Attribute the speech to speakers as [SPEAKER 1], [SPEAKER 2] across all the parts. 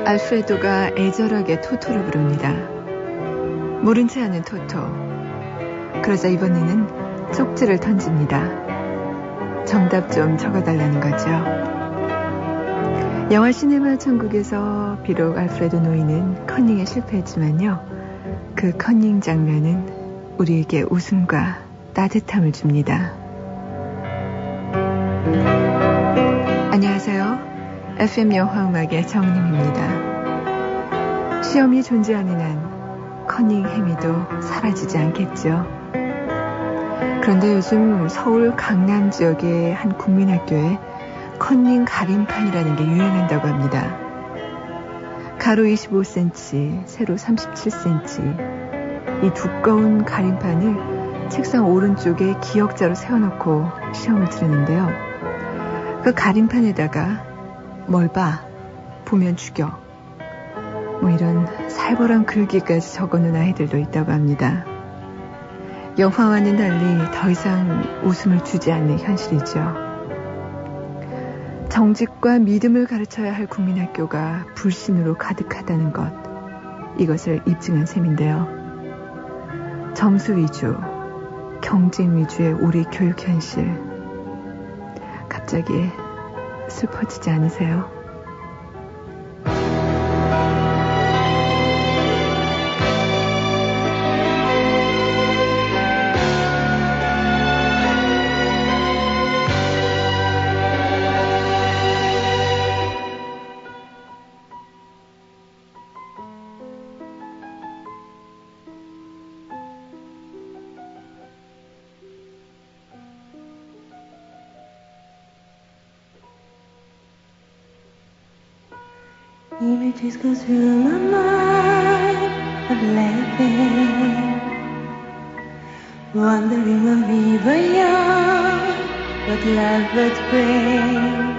[SPEAKER 1] 알프레도가 애절하게 토토를 부릅니다. 모른 채 하는 토토. 그러자 이번에는 쪽지를 던집니다. 정답 좀 적어달라는 거죠. 영화 시네마 천국에서 비록 알프레도 노이는 커닝에 실패했지만요, 그 커닝 장면은 우리에게 웃음과 따뜻함을 줍니다. 안녕하세요. FM 영화음악의 정림입니다. 시험이 존재하는 한 커닝 행위도 사라지지 않겠죠. 그런데 요즘 서울 강남 지역의 한 국민학교에 커닝 가림판이라는 게 유행한다고 합니다. 가로 25cm, 세로 37cm. 이 두꺼운 가림판을 책상 오른쪽에 기역자로 세워놓고 시험을 치르는데요. 그 가림판에다가 뭘 봐, 보면 죽여. 이런 살벌한 글귀까지 적어놓은 아이들도 있다고 합니다. 영화와는 달리 더 이상 웃음을 주지 않는 현실이죠. 정직과 믿음을 가르쳐야 할 국민학교가 불신으로 가득하다는 것, 이것을 입증한 셈인데요. 점수 위주, 경쟁 위주의 우리 교육 현실, 갑자기 슬퍼지지 않으세요?
[SPEAKER 2] Images go through my mind of laughing, wondering when we were young, what love would bring.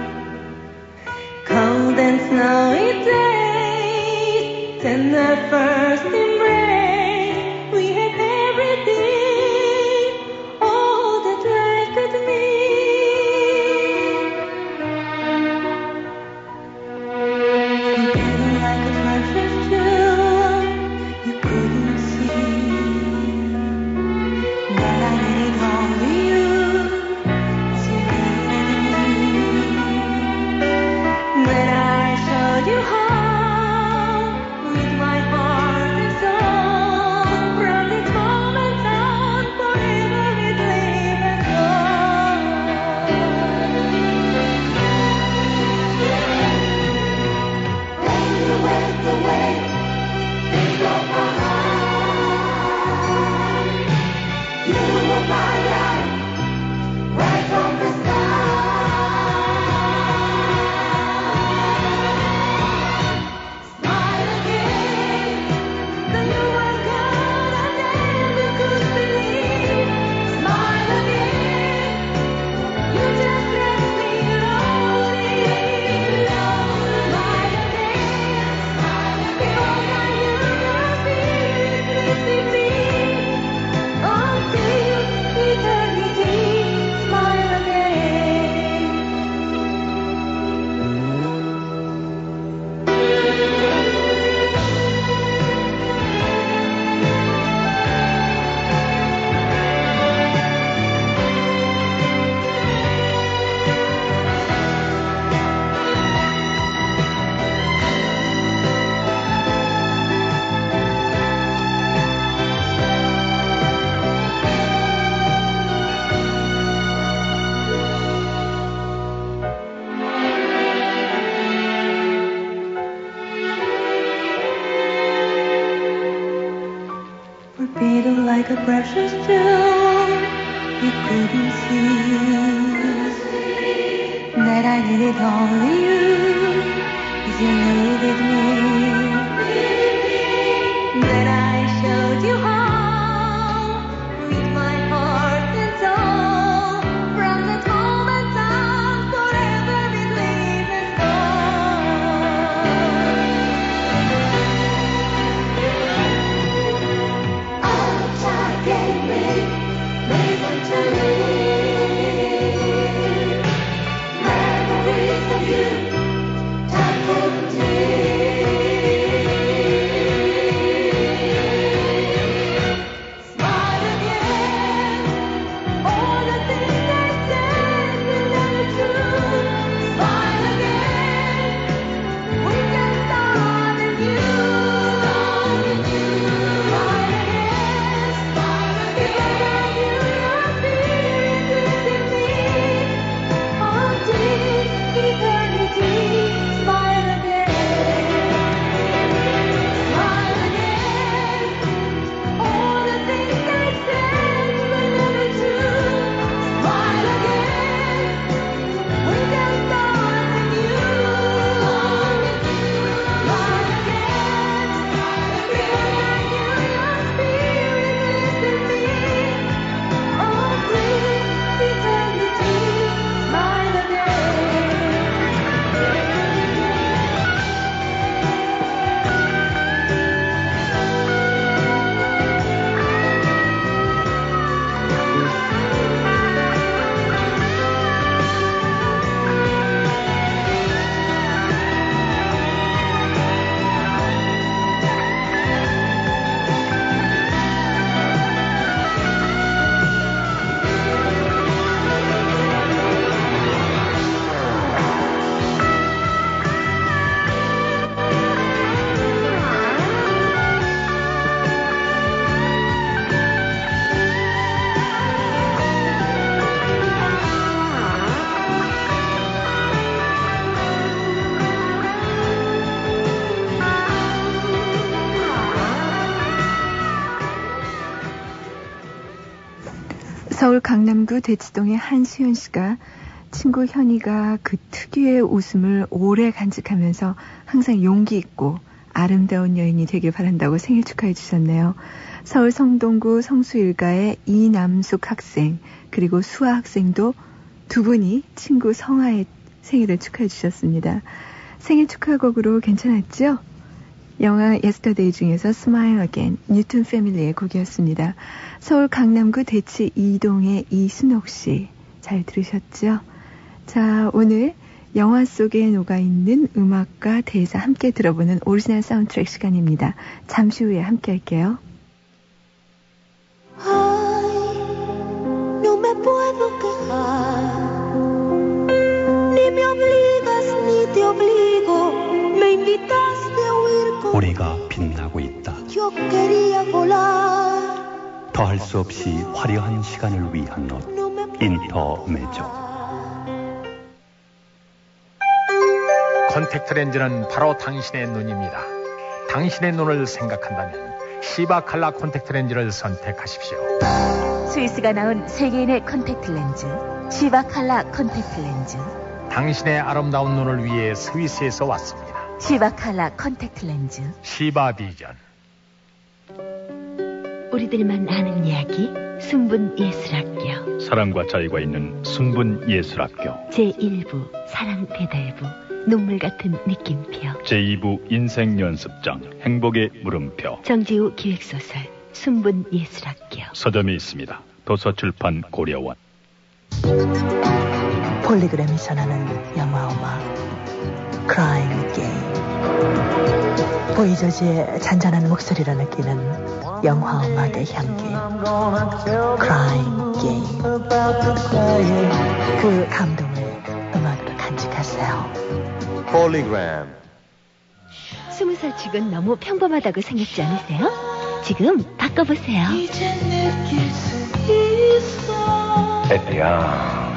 [SPEAKER 2] Cold and snowy days, and our first embrace, we had everything, all that life could mean. Like a precious jewel, you couldn't see that I needed only you, 'cause you needed me. That I showed you how, with my heart and soul, from that moment on, forever we live and go. Reason to live, memories of you, time couldn't heal.
[SPEAKER 1] 서울 강남구 대치동의 한수연 씨가 친구 현이가 그 특유의 웃음을 오래 간직하면서 항상 용기 있고 아름다운 여인이 되길 바란다고 생일 축하해 주셨네요. 서울 성동구 성수일가의 이남숙 학생 그리고 수아 학생도 두 분이 친구 성아의 생일을 축하해 주셨습니다. 생일 축하곡으로 괜찮았죠? 영화 예스터데이 중에서 Smile Again, 뉴튼 패밀리의 곡이었습니다. 서울 강남구 대치 2동의 이순옥 씨, 잘 들으셨죠? 자, 오늘 영화 속에 녹아있는 음악과 대사 함께 들어보는 오리지널 사운드트랙 시간입니다. 잠시 후에 함께 할게요.
[SPEAKER 2] Ay, no me puedo quejar, ni me obligas ni te obligo, me invitaste a huir con.
[SPEAKER 3] 우리가 빛나고 있다.
[SPEAKER 2] Yo quería volar.
[SPEAKER 3] 더할 수 없이 화려한 시간을 위한 옷 인터메조.
[SPEAKER 4] 콘택트 렌즈는 바로 당신의 눈입니다. 당신의 눈을 생각한다면 시바 칼라 콘택트 렌즈를 선택하십시오.
[SPEAKER 5] 스위스가 나온 세계인의 콘택트 렌즈 시바 칼라 콘택트 렌즈.
[SPEAKER 4] 당신의 아름다운 눈을 위해 스위스에서 왔습니다.
[SPEAKER 5] 시바 칼라 콘택트 렌즈.
[SPEAKER 4] 시바 비전.
[SPEAKER 5] 우리들만 아는 이야기 순분 예술학교.
[SPEAKER 6] 사랑과 자유가 있는 순분 예술학교.
[SPEAKER 5] 제1부 사랑 배달부 눈물 같은 느낌표.
[SPEAKER 6] 제2부 인생 연습장 행복의 물음표.
[SPEAKER 5] 정지우 기획소설 순분 예술학교.
[SPEAKER 6] 서점이 있습니다. 도서출판 고려원.
[SPEAKER 7] 폴리그램이 전하는 영화음악 Crying Game. 보이저지의 잔잔한 목소리로 느끼는 영화음악의 향기 Crying Game. 그 감동을 음악으로 간직하세요.
[SPEAKER 8] 폴리그램.
[SPEAKER 5] 20살 치곤 너무 평범하다고 생각지 않으세요? 지금 바꿔보세요.
[SPEAKER 8] 에피아.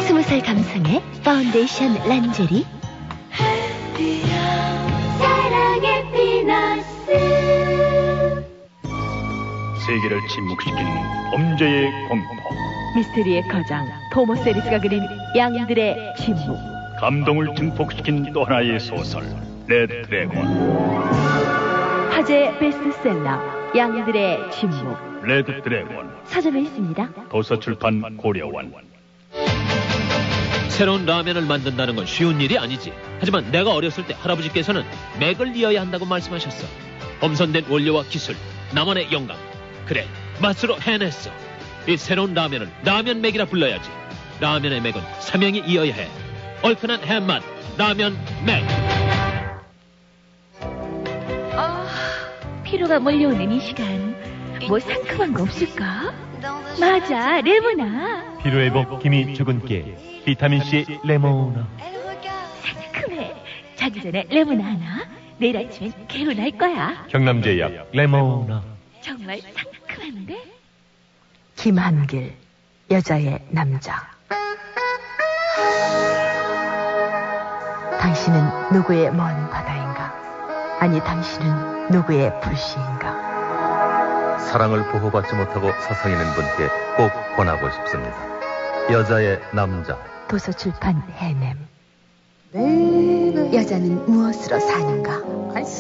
[SPEAKER 5] 20살 감성의 파운데이션 란제리. 사랑의 피너스.
[SPEAKER 6] 세계를 침묵시키는 범죄의 공포.
[SPEAKER 5] 미스테리의 거장 토머스 에리스가 그린 양들의 침묵.
[SPEAKER 6] 감동을 증폭시킨 또 하나의 소설 레드 드래곤.
[SPEAKER 5] 화제 베스트셀러 양들의 침묵.
[SPEAKER 6] 레드 드래곤.
[SPEAKER 5] 서점에 있습니다.
[SPEAKER 6] 도서출판 고려원.
[SPEAKER 9] 새로운 라면을 만든다는 건 쉬운 일이 아니지. 하지만 내가 어렸을 때 할아버지께서는 맥을 이어야 한다고 말씀하셨어. 엄선된 원료와 기술, 나만의 영감. 그래, 맛으로 해냈어. 이 새로운 라면을 라면 맥이라 불러야지. 라면의 맥은 삼형이 이어야 해. 얼큰한 해맛, 라면 맥.
[SPEAKER 5] 피로가 몰려오는 이 시간 뭐 상큼한 거 없을까? 맞아, 레모나.
[SPEAKER 10] 피로회복 기미 주근깨 비타민C 레모나.
[SPEAKER 5] 상큼해. 자기 전에 레모나 하나. 내일 아침엔 개운할 거야.
[SPEAKER 10] 경남제약 레모나.
[SPEAKER 5] 정말 상큼한데?
[SPEAKER 7] 김한길, 여자의 남자. 당신은 누구의 먼 바다인가? 아니, 당신은 누구의 불씨인가?
[SPEAKER 8] 사랑을 보호받지 못하고 서성이는 분께 꼭 권하고 싶습니다. 여자의 남자.
[SPEAKER 7] 도서출판 해냄.
[SPEAKER 5] 여자는 무엇으로 사는가?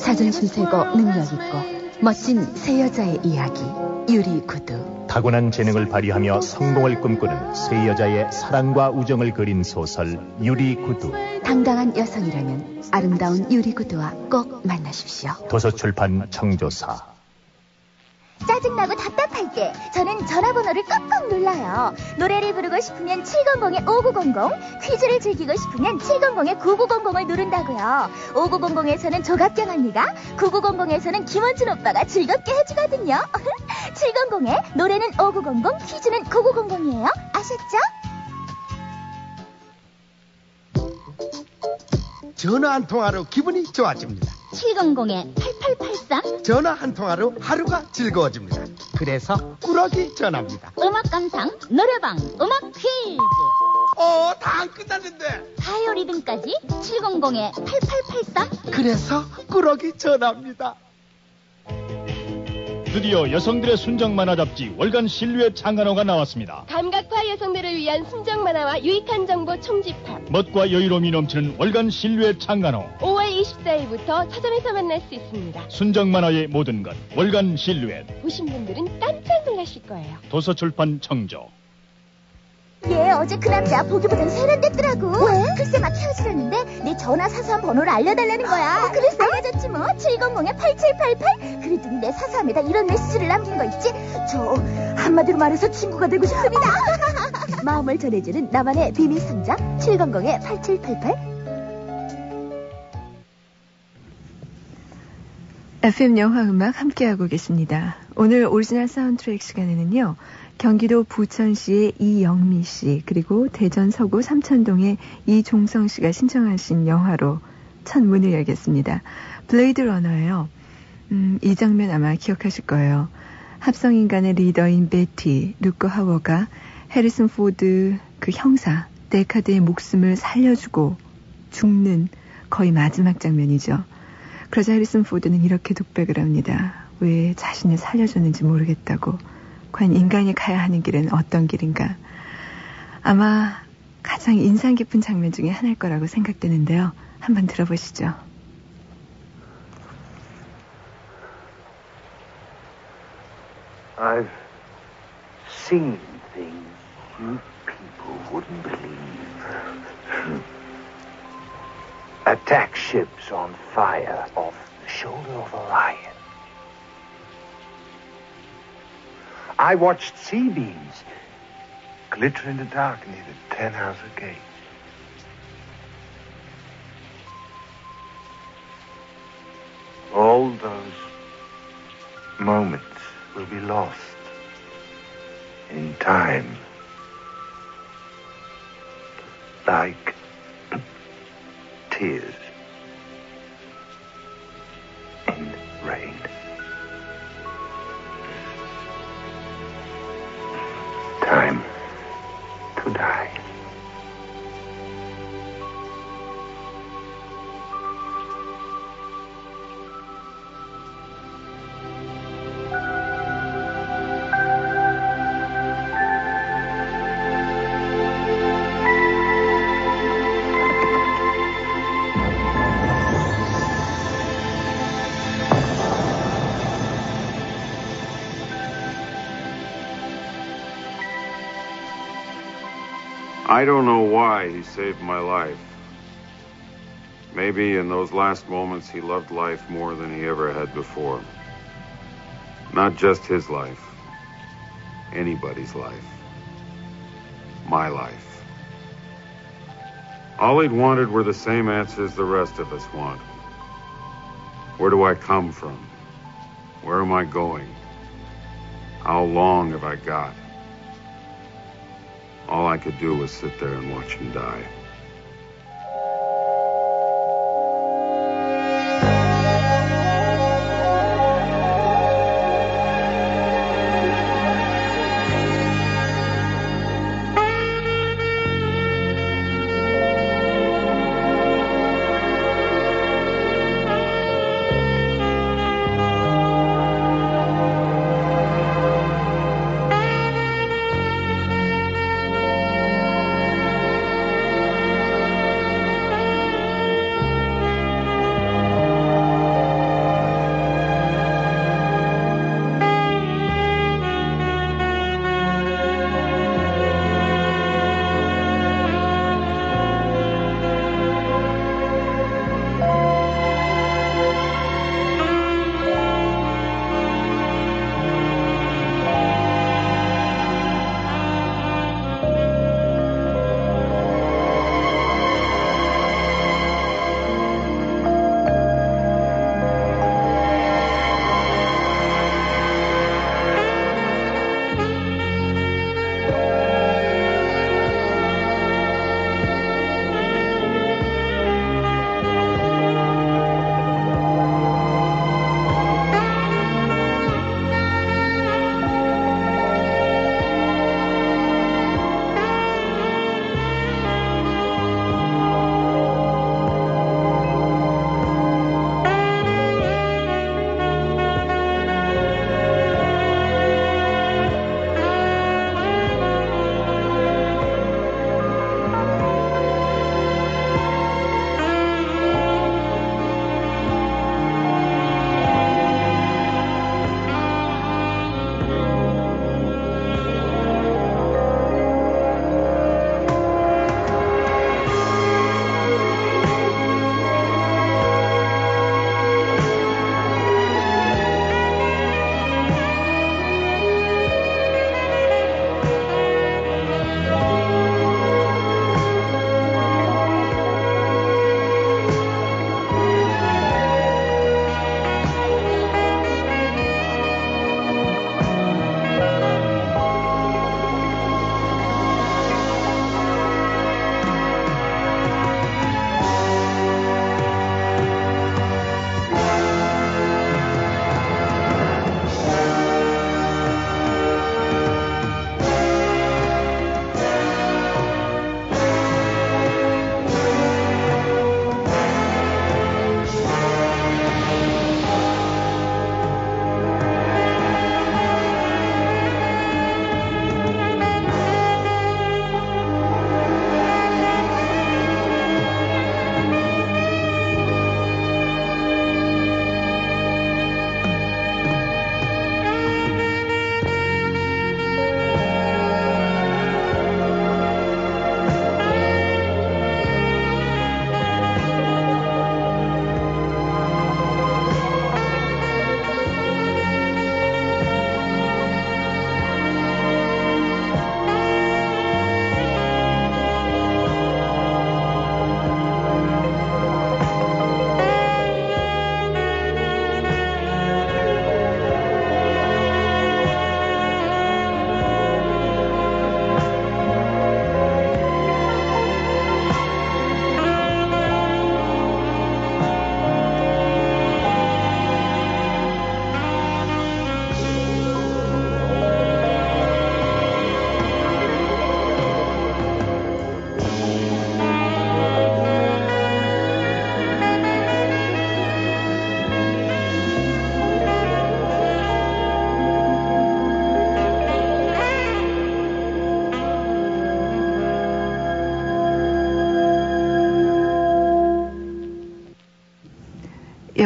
[SPEAKER 5] 자존심 세고 능력 있고 멋진 새 여자의 이야기. 유리구두.
[SPEAKER 11] 타고난 재능을 발휘하며 성공을 꿈꾸는 새 여자의 사랑과 우정을 그린 소설 유리구두.
[SPEAKER 5] 당당한 여성이라면 아름다운 유리구두와 꼭 만나십시오.
[SPEAKER 11] 도서출판 청조사.
[SPEAKER 12] 짜증나고 답답할 때 저는 전화번호를 꾹꾹 눌러요. 노래를 부르고 싶으면 700-5900, 퀴즈를 즐기고 싶으면 700-9900을 누른다고요. 5900에서는 조갑경 언니가, 9900에서는 김원준 오빠가 즐겁게 해주거든요. 700에 노래는 5900, 퀴즈는 9900이에요. 아셨죠?
[SPEAKER 13] 전화 한 통화로 기분이 좋아집니다.
[SPEAKER 12] 700-8883.
[SPEAKER 13] 전화 한 통화로 하루가 즐거워집니다. 그래서 꾸러기 전화입니다.
[SPEAKER 12] 음악 감상, 노래방, 음악 퀴즈.
[SPEAKER 13] 다 안 끝났는데.
[SPEAKER 12] 바이오 리듬까지 700-8883.
[SPEAKER 13] 그래서 꾸러기 전화입니다.
[SPEAKER 14] 드디어 여성들의 순정 만화 잡지 월간 실루엣 창간호가 나왔습니다.
[SPEAKER 15] 감각파 여성들을 위한 순정 만화와 유익한 정보 총집합.
[SPEAKER 14] 멋과 여유로움이 넘치는 월간 실루엣 창간호.
[SPEAKER 15] 5월 24일부터 서점에서 만날 수 있습니다.
[SPEAKER 14] 순정 만화의 모든 것 월간 실루엣.
[SPEAKER 15] 보신 분들은 깜짝 놀라실 거예요.
[SPEAKER 14] 도서출판 청조.
[SPEAKER 12] 얘 어제 그 남자 보기보단 세련됐더라고. 왜? 글쎄 막 헤어지려는데 내 전화 사소한 번호를 알려달라는 거야. 그래서 알려줬지 뭐. 700-8788. 그랬더니 내 사소함에다 이런 메시지를 남긴 거 있지. 저 한마디로 말해서 친구가 되고 싶습니다. 마음을 전해주는 나만의 비밀 상자 700-8788.
[SPEAKER 1] FM 영화 음악 함께하고 계십니다. 오늘 오리지널 사운드트랙 시간에는요. 경기도 부천시의 이영미 씨 그리고 대전 서구 삼천동의 이종성 씨가 신청하신 영화로 첫 문을 열겠습니다. 블레이드 러너예요. 이 장면 아마 기억하실 거예요. 합성인간의 리더인 베티, 루커 하워가 해리슨 포드 그 형사 데카드의 목숨을 살려주고 죽는 거의 마지막 장면이죠. 그러자 해리슨 포드는 이렇게 독백을 합니다. 왜 자신을 살려줬는지 모르겠다고. 과연 인간이 가야 하는 길은 어떤 길인가. 아마 가장 인상 깊은 장면 중에 하나일 거라고 생각되는데요. 한번 들어보시죠.
[SPEAKER 16] I've seen things you people wouldn't believe. Attack ships on fire off the shoulder of Orion. I watched sea beams glitter in the dark near the Tannhauser Gate. All those moments will be lost in time, like tears in rain. Time to die.
[SPEAKER 17] I don't know why he saved my life. Maybe in those last moments he loved life more than he ever had before. Not just his life. Anybody's life. My life. All he'd wanted were the same answers the rest of us want. Where do I come from? Where am I going? How long have I got? All I could do was sit there and watch him die.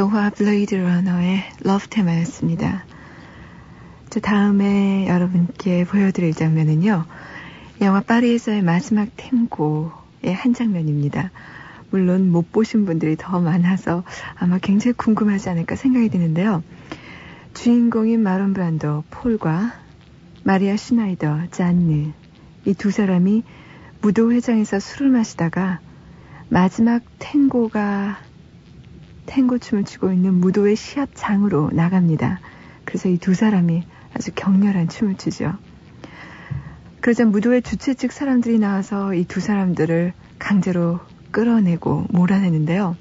[SPEAKER 1] 영화 블레이드 러너의 러브 테마였습니다. 저 다음에 여러분께 보여드릴 장면은요. 영화 파리에서의 마지막 탱고의 한 장면입니다. 물론 못 보신 분들이 더 많아서 아마 굉장히 궁금하지 않을까 생각이 드는데요. 주인공인 마론 브란도 폴과 마리아 슈나이더 잔느 이 두 사람이 무도회장에서 술을 마시다가 마지막 탱고 춤을 추고 있는 무도회 시합장으로 나갑니다. 그래서 이 두 사람이 아주 격렬한 춤을 추죠. 그러자 무도회 주최 측 사람들이 나와서 이 두 사람들을 강제로 끌어내고 몰아내는데요.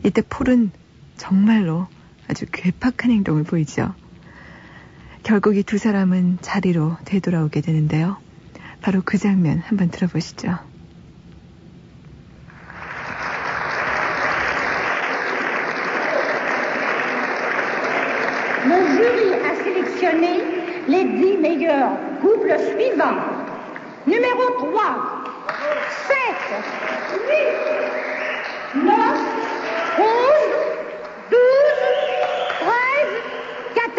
[SPEAKER 1] 이때 폴은 정말로 아주 괴팍한 행동을 보이죠. 결국 이 두 사람은 자리로 되돌아오게 되는데요. 바로 그 장면 한번 들어보시죠.
[SPEAKER 18] Le jury a sélectionné les 10 meilleurs couples suivants. Numéro 3, 7, 8, 9, 11, 12, 13, 14,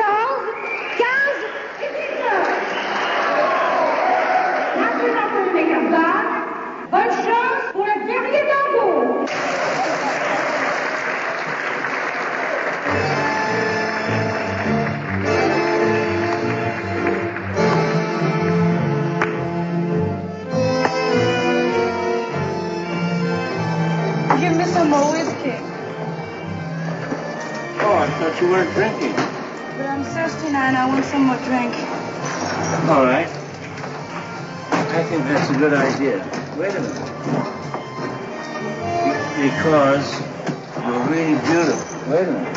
[SPEAKER 18] 15 et 19. Maintenant pour les meilleures dames, bonne chance pour le dernier tango.
[SPEAKER 2] Give me some more whiskey.
[SPEAKER 19] Oh, I thought you weren't drinking.
[SPEAKER 2] But I'm thirsty now and I want some more drink.
[SPEAKER 19] All right. I think that's a good idea. Wait a minute. Because you're really beautiful. Wait a minute.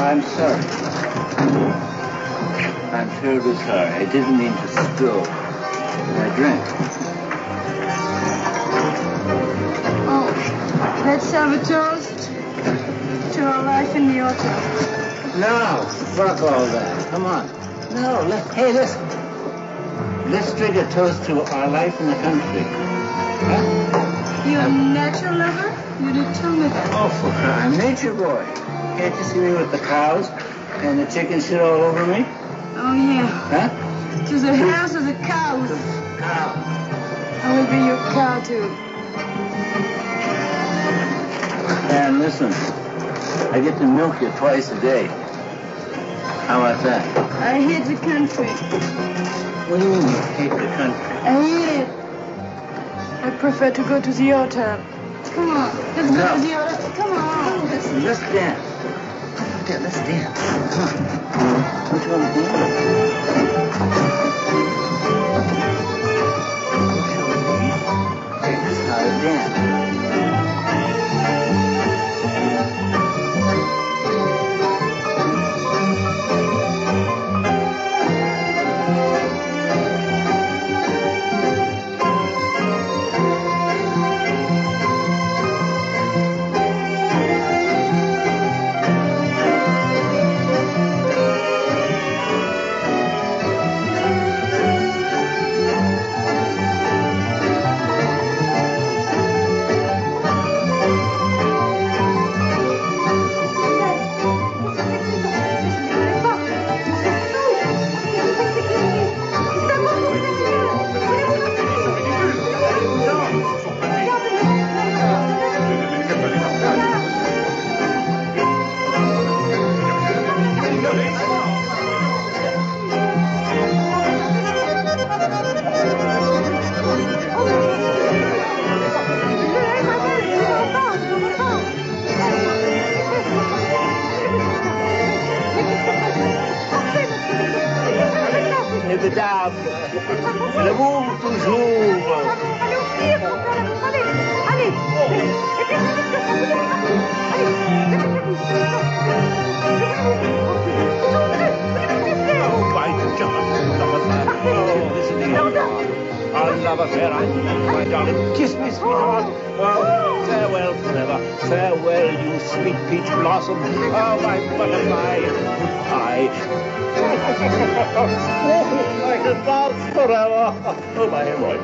[SPEAKER 19] I'm sorry. I'm terribly sorry. I didn't mean to spill my drink.
[SPEAKER 2] Oh, let's have a toast to our life in the autumn.
[SPEAKER 19] No, fuck all that. Come on. No, hey, listen. Let's drink a toast to our life in the country. Huh?
[SPEAKER 2] You're a nature lover? You didn't tell me that.
[SPEAKER 19] Oh, for I'm a nature boy. Can't you see me with the cows and the chicken shit all over me?
[SPEAKER 2] Oh, yeah.
[SPEAKER 19] Huh?
[SPEAKER 2] To the house of the cows.
[SPEAKER 19] Cow.
[SPEAKER 2] I will be your cow, too.
[SPEAKER 19] And listen, I get to milk you twice a day. How about that?
[SPEAKER 2] I hate the country.
[SPEAKER 19] What do you mean you hate the country?
[SPEAKER 2] I hate it. I prefer to go to the hotel. Come on, let's go to the hotel. Come on.
[SPEAKER 19] Let's dance. Yeah, let's dance. Come on. Don't you want to dance? Hey, this is how to dance.
[SPEAKER 2] L'amour toujours. Allez, au pied, mon frère. Allez.
[SPEAKER 19] Oh, by God. Our love affair, my darling. Kiss me, sweetheart. Oh, farewell forever. Farewell, you sweet peach blossom. Oh, my butterfly. Goodbye. Oh, I can dance forever. Oh, my boy.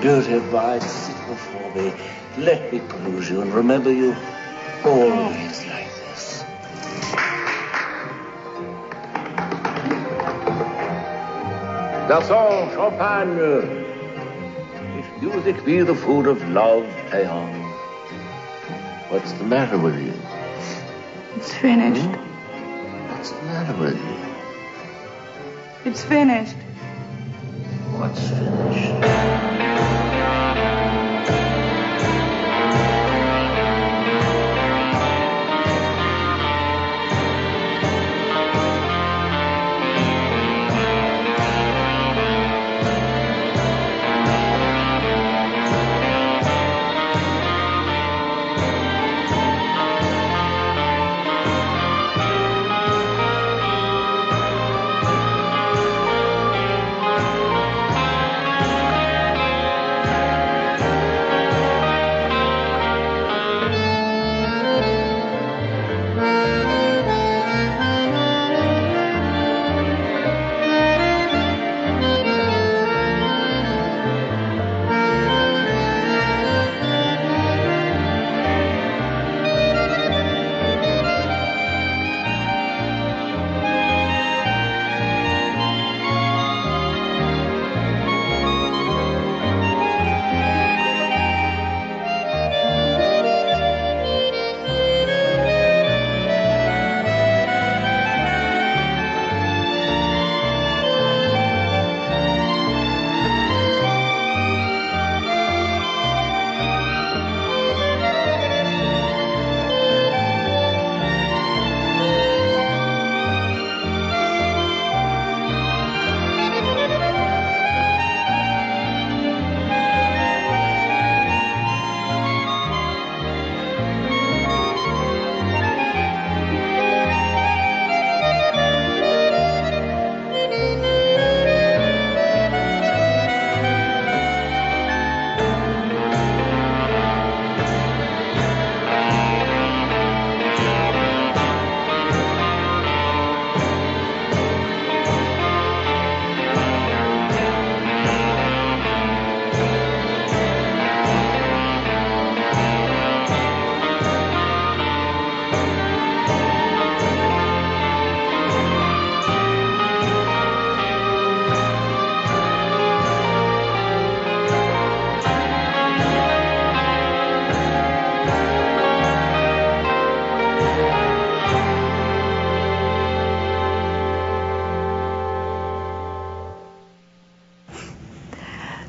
[SPEAKER 19] beauty bride, sit before me. Let me peruse you and remember you always like this. Garçon, champagne. If music be the food of love, play on. What's the matter with you?
[SPEAKER 1] It's finished.
[SPEAKER 19] What's the matter with you?
[SPEAKER 1] It's finished.
[SPEAKER 19] What's finished?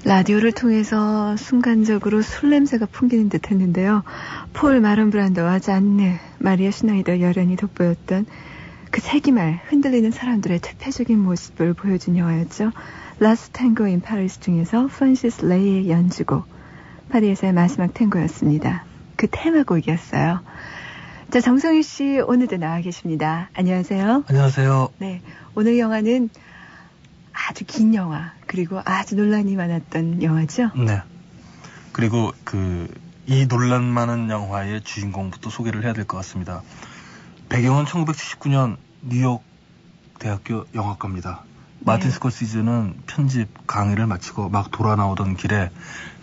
[SPEAKER 1] 라디오를 통해서 순간적으로 술 냄새가 풍기는 듯 했는데요. 폴 마론브란도와 잔느, 마리아 슈나이더 열연이 돋보였던 그 세기말 흔들리는 사람들의 대표적인 모습을 보여준 영화였죠. 라스트 탱고 인 파리스 중에서 프란시스 레이의 연주곡, 파리에서의 마지막 탱고였습니다. 그 테마곡이었어요. 자, 정성희 씨 오늘도 나와 계십니다. 안녕하세요.
[SPEAKER 20] 안녕하세요.
[SPEAKER 1] 네, 오늘 영화는 아주 긴 영화, 그리고 아주 논란이 많았던 영화죠?
[SPEAKER 20] 네. 그리고 이 논란 많은 영화의 주인공부터 소개를 해야 될 것 같습니다. 배경은 1979년 뉴욕 대학교 영화과입니다. 마틴 스콜시즈는 편집 강의를 마치고 막 돌아 나오던 길에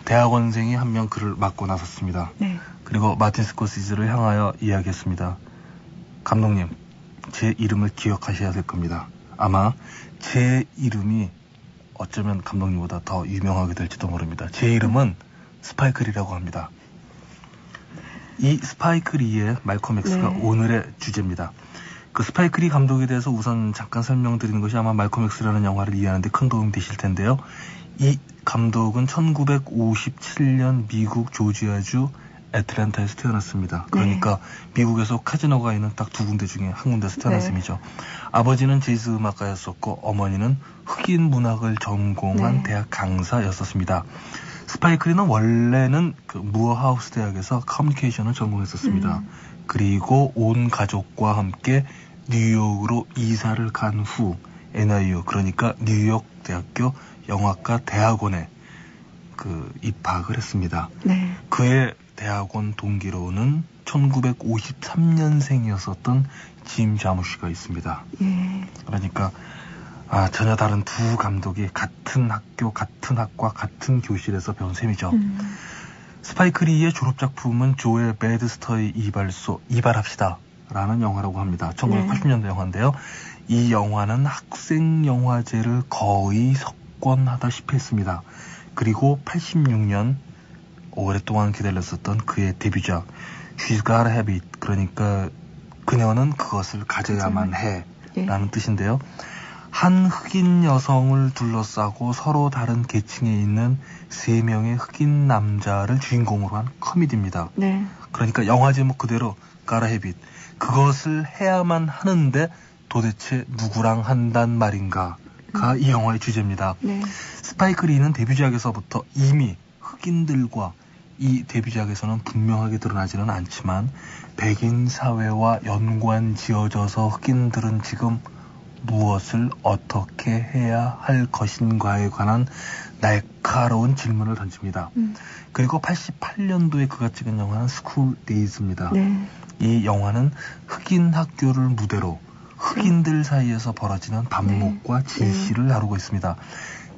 [SPEAKER 20] 대학원생이 한 명 그를 맞고 나섰습니다.
[SPEAKER 1] 네.
[SPEAKER 20] 그리고 마틴 스콜시즈를 향하여 이야기했습니다. 감독님, 제 이름을 기억하셔야 될 겁니다. 아마 제 이름이 어쩌면 감독님보다 더 유명하게 될지도 모릅니다. 제 이름은 스파이크 리라고 합니다. 이 스파이크 리의 말콤 X가 오늘의 주제입니다. 그 스파이크 리 감독에 대해서 우선 잠깐 설명드리는 것이 아마 말콤 X라는 영화를 이해하는데 큰 도움이 되실 텐데요. 이 감독은 1957년 미국 조지아주 애틀랜타에서 태어났습니다. 그러니까 미국에서 카지노가 있는 딱 두 군데 중에 한 군데서 태어난 셈이죠. 아버지는 재즈 음악가였었고 어머니는 흑인 문학을 전공한 대학 강사였었습니다. 스파이크리는 원래는 그 무어하우스 대학에서 커뮤니케이션을 전공했었습니다. 그리고 온 가족과 함께 뉴욕으로 이사를 간 후 NIU, 그러니까 뉴욕 대학교 영화과 대학원에 입학을 했습니다.
[SPEAKER 1] 네.
[SPEAKER 20] 그의 대학원 동기로는 1953년생이었었던 짐 자무시가 있습니다.
[SPEAKER 1] 예.
[SPEAKER 20] 그러니까 전혀 다른 두 감독이 같은 학교, 같은 학과, 같은 교실에서 배운 셈이죠. 스파이크 리의 졸업작품은 조의 배드스터의 이발소, 이발합시다 라는 영화라고 합니다. 1980년대 영화인데요. 이 영화는 학생영화제를 거의 석권하다시피 했습니다. 그리고 86년 오랫동안 기다렸었던 그의 데뷔작 She's Gotta Have It, 그러니까 그녀는 그것을 가져야만 해 라는 뜻인데요. 한 흑인 여성을 둘러싸고 서로 다른 계층에 있는 3명의 흑인 남자를 주인공으로 한 코미디입니다.
[SPEAKER 1] 네.
[SPEAKER 20] 그러니까 영화 제목 그대로 Gotta Have It, 그것을 해야만 하는데 도대체 누구랑 한단 말인가가 이 영화의 주제입니다.
[SPEAKER 1] 네.
[SPEAKER 20] 스파이크 리는 데뷔작에서부터 이미 흑인들과, 이 데뷔작에서는 분명하게 드러나지는 않지만 백인 사회와 연관 지어져서 흑인들은 지금 무엇을 어떻게 해야 할 것인가에 관한 날카로운 질문을 던집니다. 그리고 88년도에 그가 찍은 영화는 스쿨 데이즈입니다.
[SPEAKER 1] 네.
[SPEAKER 20] 이 영화는 흑인 학교를 무대로 흑인들 사이에서 벌어지는 반목과 진실을 다루고 있습니다.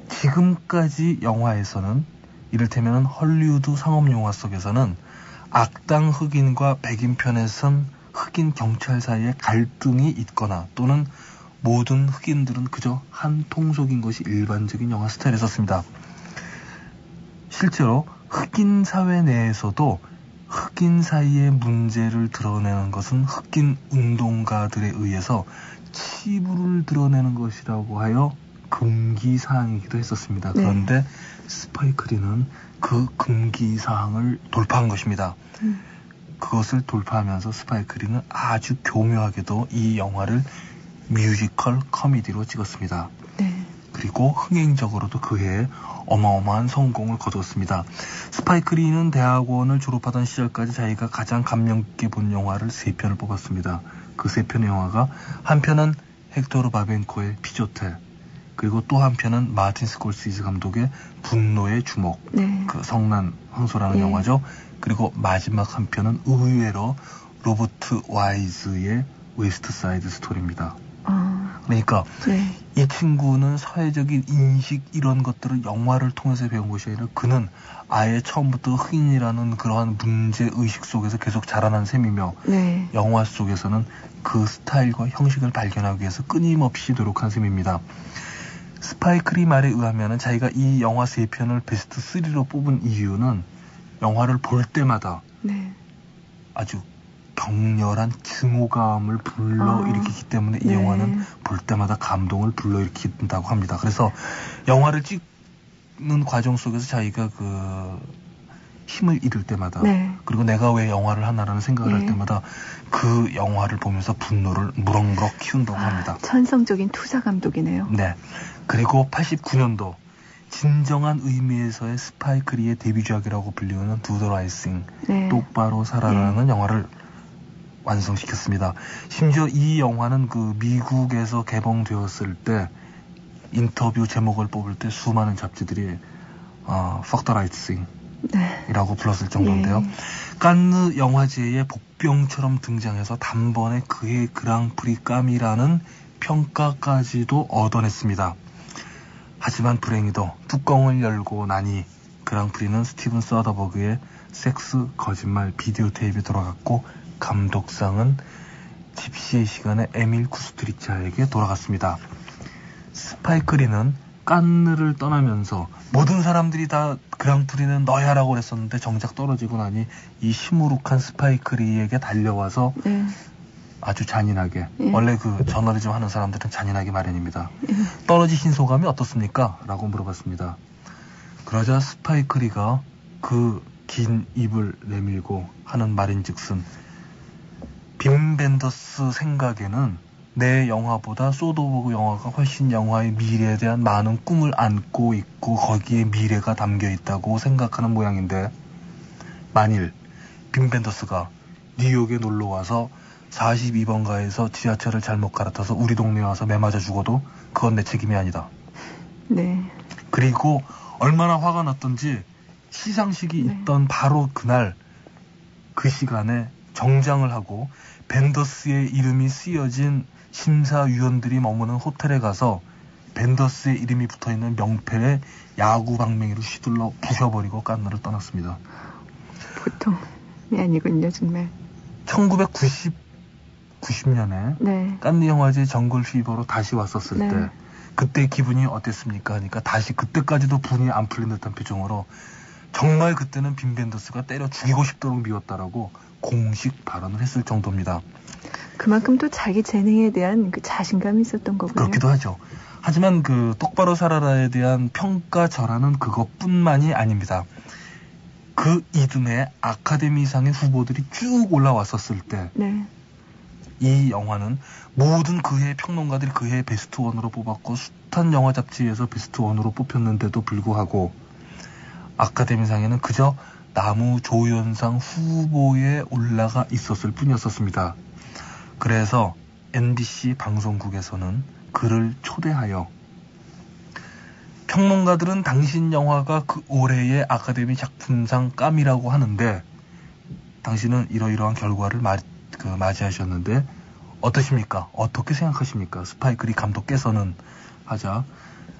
[SPEAKER 20] 지금까지 영화에서는 이를테면 헐리우드 상업영화 속에서는 악당 흑인과 백인 편에 선 흑인 경찰 사이에 갈등이 있거나 또는 모든 흑인들은 그저 한 통속인 것이 일반적인 영화 스타일이었습니다. 실제로 흑인 사회 내에서도 흑인 사이의 문제를 드러내는 것은 흑인 운동가들에 의해서 치부를 드러내는 것이라고 하여 금기사항이기도 했었습니다. 그런데 스파이크 리는 그 금기사항을 돌파한 것입니다. 그것을 돌파하면서 스파이크 리는 아주 교묘하게도 이 영화를 뮤지컬 코미디로 찍었습니다.
[SPEAKER 1] 네.
[SPEAKER 20] 그리고 흥행적으로도 그 해에 어마어마한 성공을 거뒀습니다. 스파이크 리는 대학원을 졸업하던 시절까지 자기가 가장 감명 깊게 본 영화를 3편을 뽑았습니다. 그 3편의 영화가, 한 편은 헥토르 바벤코의 피조테, 그리고 또 한 편은 마틴 스콜시즈 감독의 분노의 주먹, 그 성난 황소라는 영화죠. 그리고 마지막 한 편은 의외로 로버트 와이즈의 웨스트 사이드 스토리입니다. 그러니까 이 친구는 사회적인 인식 이런 것들을 영화를 통해서 배운 것이 아니라 그는 아예 처음부터 흑인이라는 그러한 문제의식 속에서 계속 자라난 셈이며 영화 속에서는 그 스타일과 형식을 발견하기 위해서 끊임없이 노력한 셈입니다. 스파이크 리 말에 의하면 자기가 이 영화 3편을 베스트 3로 뽑은 이유는 영화를 볼 때마다 아주 격렬한 증오감을 불러일으키기 때문에 이 영화는 볼 때마다 감동을 불러일으킨다고 합니다. 그래서 영화를 찍는 과정 속에서 자기가 그 힘을 잃을 때마다 그리고 내가 왜 영화를 하나라는 생각을 할 때마다 그 영화를 보면서 분노를 무럭무럭 키운다고 합니다.
[SPEAKER 1] 천성적인 투사 감독이네요.
[SPEAKER 20] 네. 그리고 89년도 진정한 의미에서의 스파이크 리의 데뷔작이라고 불리우는 두 더 라이싱, 똑바로 살아라는 영화를 완성시켰습니다. 심지어 이 영화는 그 미국에서 개봉되었을 때 인터뷰 제목을 뽑을 때 수많은 잡지들이 Fuck the right thing 이라고 불렀을 정도인데요. 칸느 영화제의 복병처럼 등장해서 단번에 그의 그랑프리 감이라는 평가까지도 얻어냈습니다. 하지만 불행히도 뚜껑을 열고 나니 그랑프리는 스티븐 서더버그의 섹스 거짓말 비디오 테이프에 돌아갔고 감독상은 집시의 시간에 에밀 쿠스트리차에게 돌아갔습니다. 스파이크 리는 칸느를 떠나면서 모든 사람들이 다 그랑프리는 너야 라고 그랬었는데 정작 떨어지고 나니 이 시무룩한 스파이크 리에게 달려와서 아주 잔인하게, 원래 그 저널리즘 하는 사람들은 잔인하게 마련입니다. 떨어지신 소감이 어떻습니까? 라고 물어봤습니다. 그러자 스파이크 리가 그 긴 입을 내밀고 하는 말인즉슨, 빔 벤더스 생각에는 내 영화보다 소더버그 영화가 훨씬 영화의 미래에 대한 많은 꿈을 안고 있고 거기에 미래가 담겨 있다고 생각하는 모양인데, 만일 빔 벤더스가 뉴욕에 놀러와서 42번가에서 지하철을 잘못 갈아타서 우리 동네에 와서 매 맞아 죽어도 그건 내 책임이 아니다. 그리고 얼마나 화가 났던지 시상식이 있던 바로 그날 그 시간에 정장을 하고 벤더스의 이름이 쓰여진 심사위원들이 머무는 호텔에 가서 벤더스의 이름이 붙어있는 명패에 야구 방망이로 휘둘러 부셔버리고 깐느를 떠났습니다.
[SPEAKER 1] 보통이 아니군요, 정말.
[SPEAKER 20] 1990년에
[SPEAKER 1] 네.
[SPEAKER 20] 깐느 영화제 정글 피버로 다시 왔었을
[SPEAKER 1] 네.
[SPEAKER 20] 때 그때 기분이 어땠습니까? 하니까 다시 그때까지도 분이 안 풀린 듯한 표정으로 정말 그때는 빈 벤더스가 때려 죽이고 싶도록 미웠다라고 공식 발언을 했을 정도입니다.
[SPEAKER 1] 그만큼 또 자기 재능에 대한 그 자신감이 있었던 거고요.
[SPEAKER 20] 그렇기도 하죠. 하지만 그 똑바로 살아라에 대한 평가절하는 그것뿐만이 아닙니다. 그 이듬해 아카데미상의 후보들이 쭉 올라왔었을 때 이 영화는 모든 그해 평론가들이 그해 베스트 원으로 뽑았고 숱한 영화 잡지에서 베스트 원으로 뽑혔는데도 불구하고 아카데미상에는 그저 나무조연상 후보에 올라가 있었을 뿐이었습니다. 그래서 MBC 방송국에서는 그를 초대하여 평론가들은 당신 영화가 그 올해의 아카데미 작품상 깜이라고 하는데 당신은 이러이러한 결과를 맞이하셨는데 어떠십니까? 어떻게 생각하십니까? 스파이크 리 감독께서는 하자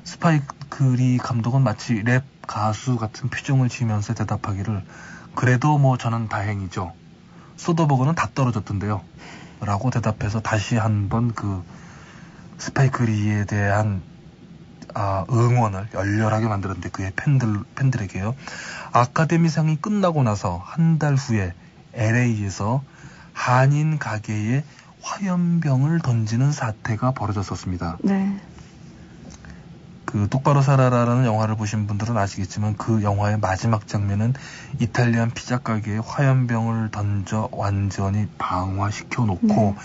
[SPEAKER 20] 스파이크 리 감독은 마치 랩 가수 같은 표정을 지으면서 대답하기를 그래도 뭐 저는 다행이죠. 소더버거는 다 떨어졌던데요. 라고 대답해서 다시 한번 그 스파이크 리에 대한 응원을 열렬하게 만들었는데 그의 팬들에게요. 아카데미상이 끝나고 나서 한 달 후에 LA에서 한인 가게에 화염병을 던지는 사태가 벌어졌었습니다.
[SPEAKER 1] 네.
[SPEAKER 20] 그 똑바로 살아라라는 영화를 보신 분들은 아시겠지만 그 영화의 마지막 장면은 이탈리안 피자 가게에 화염병을 던져 완전히 방화시켜 놓고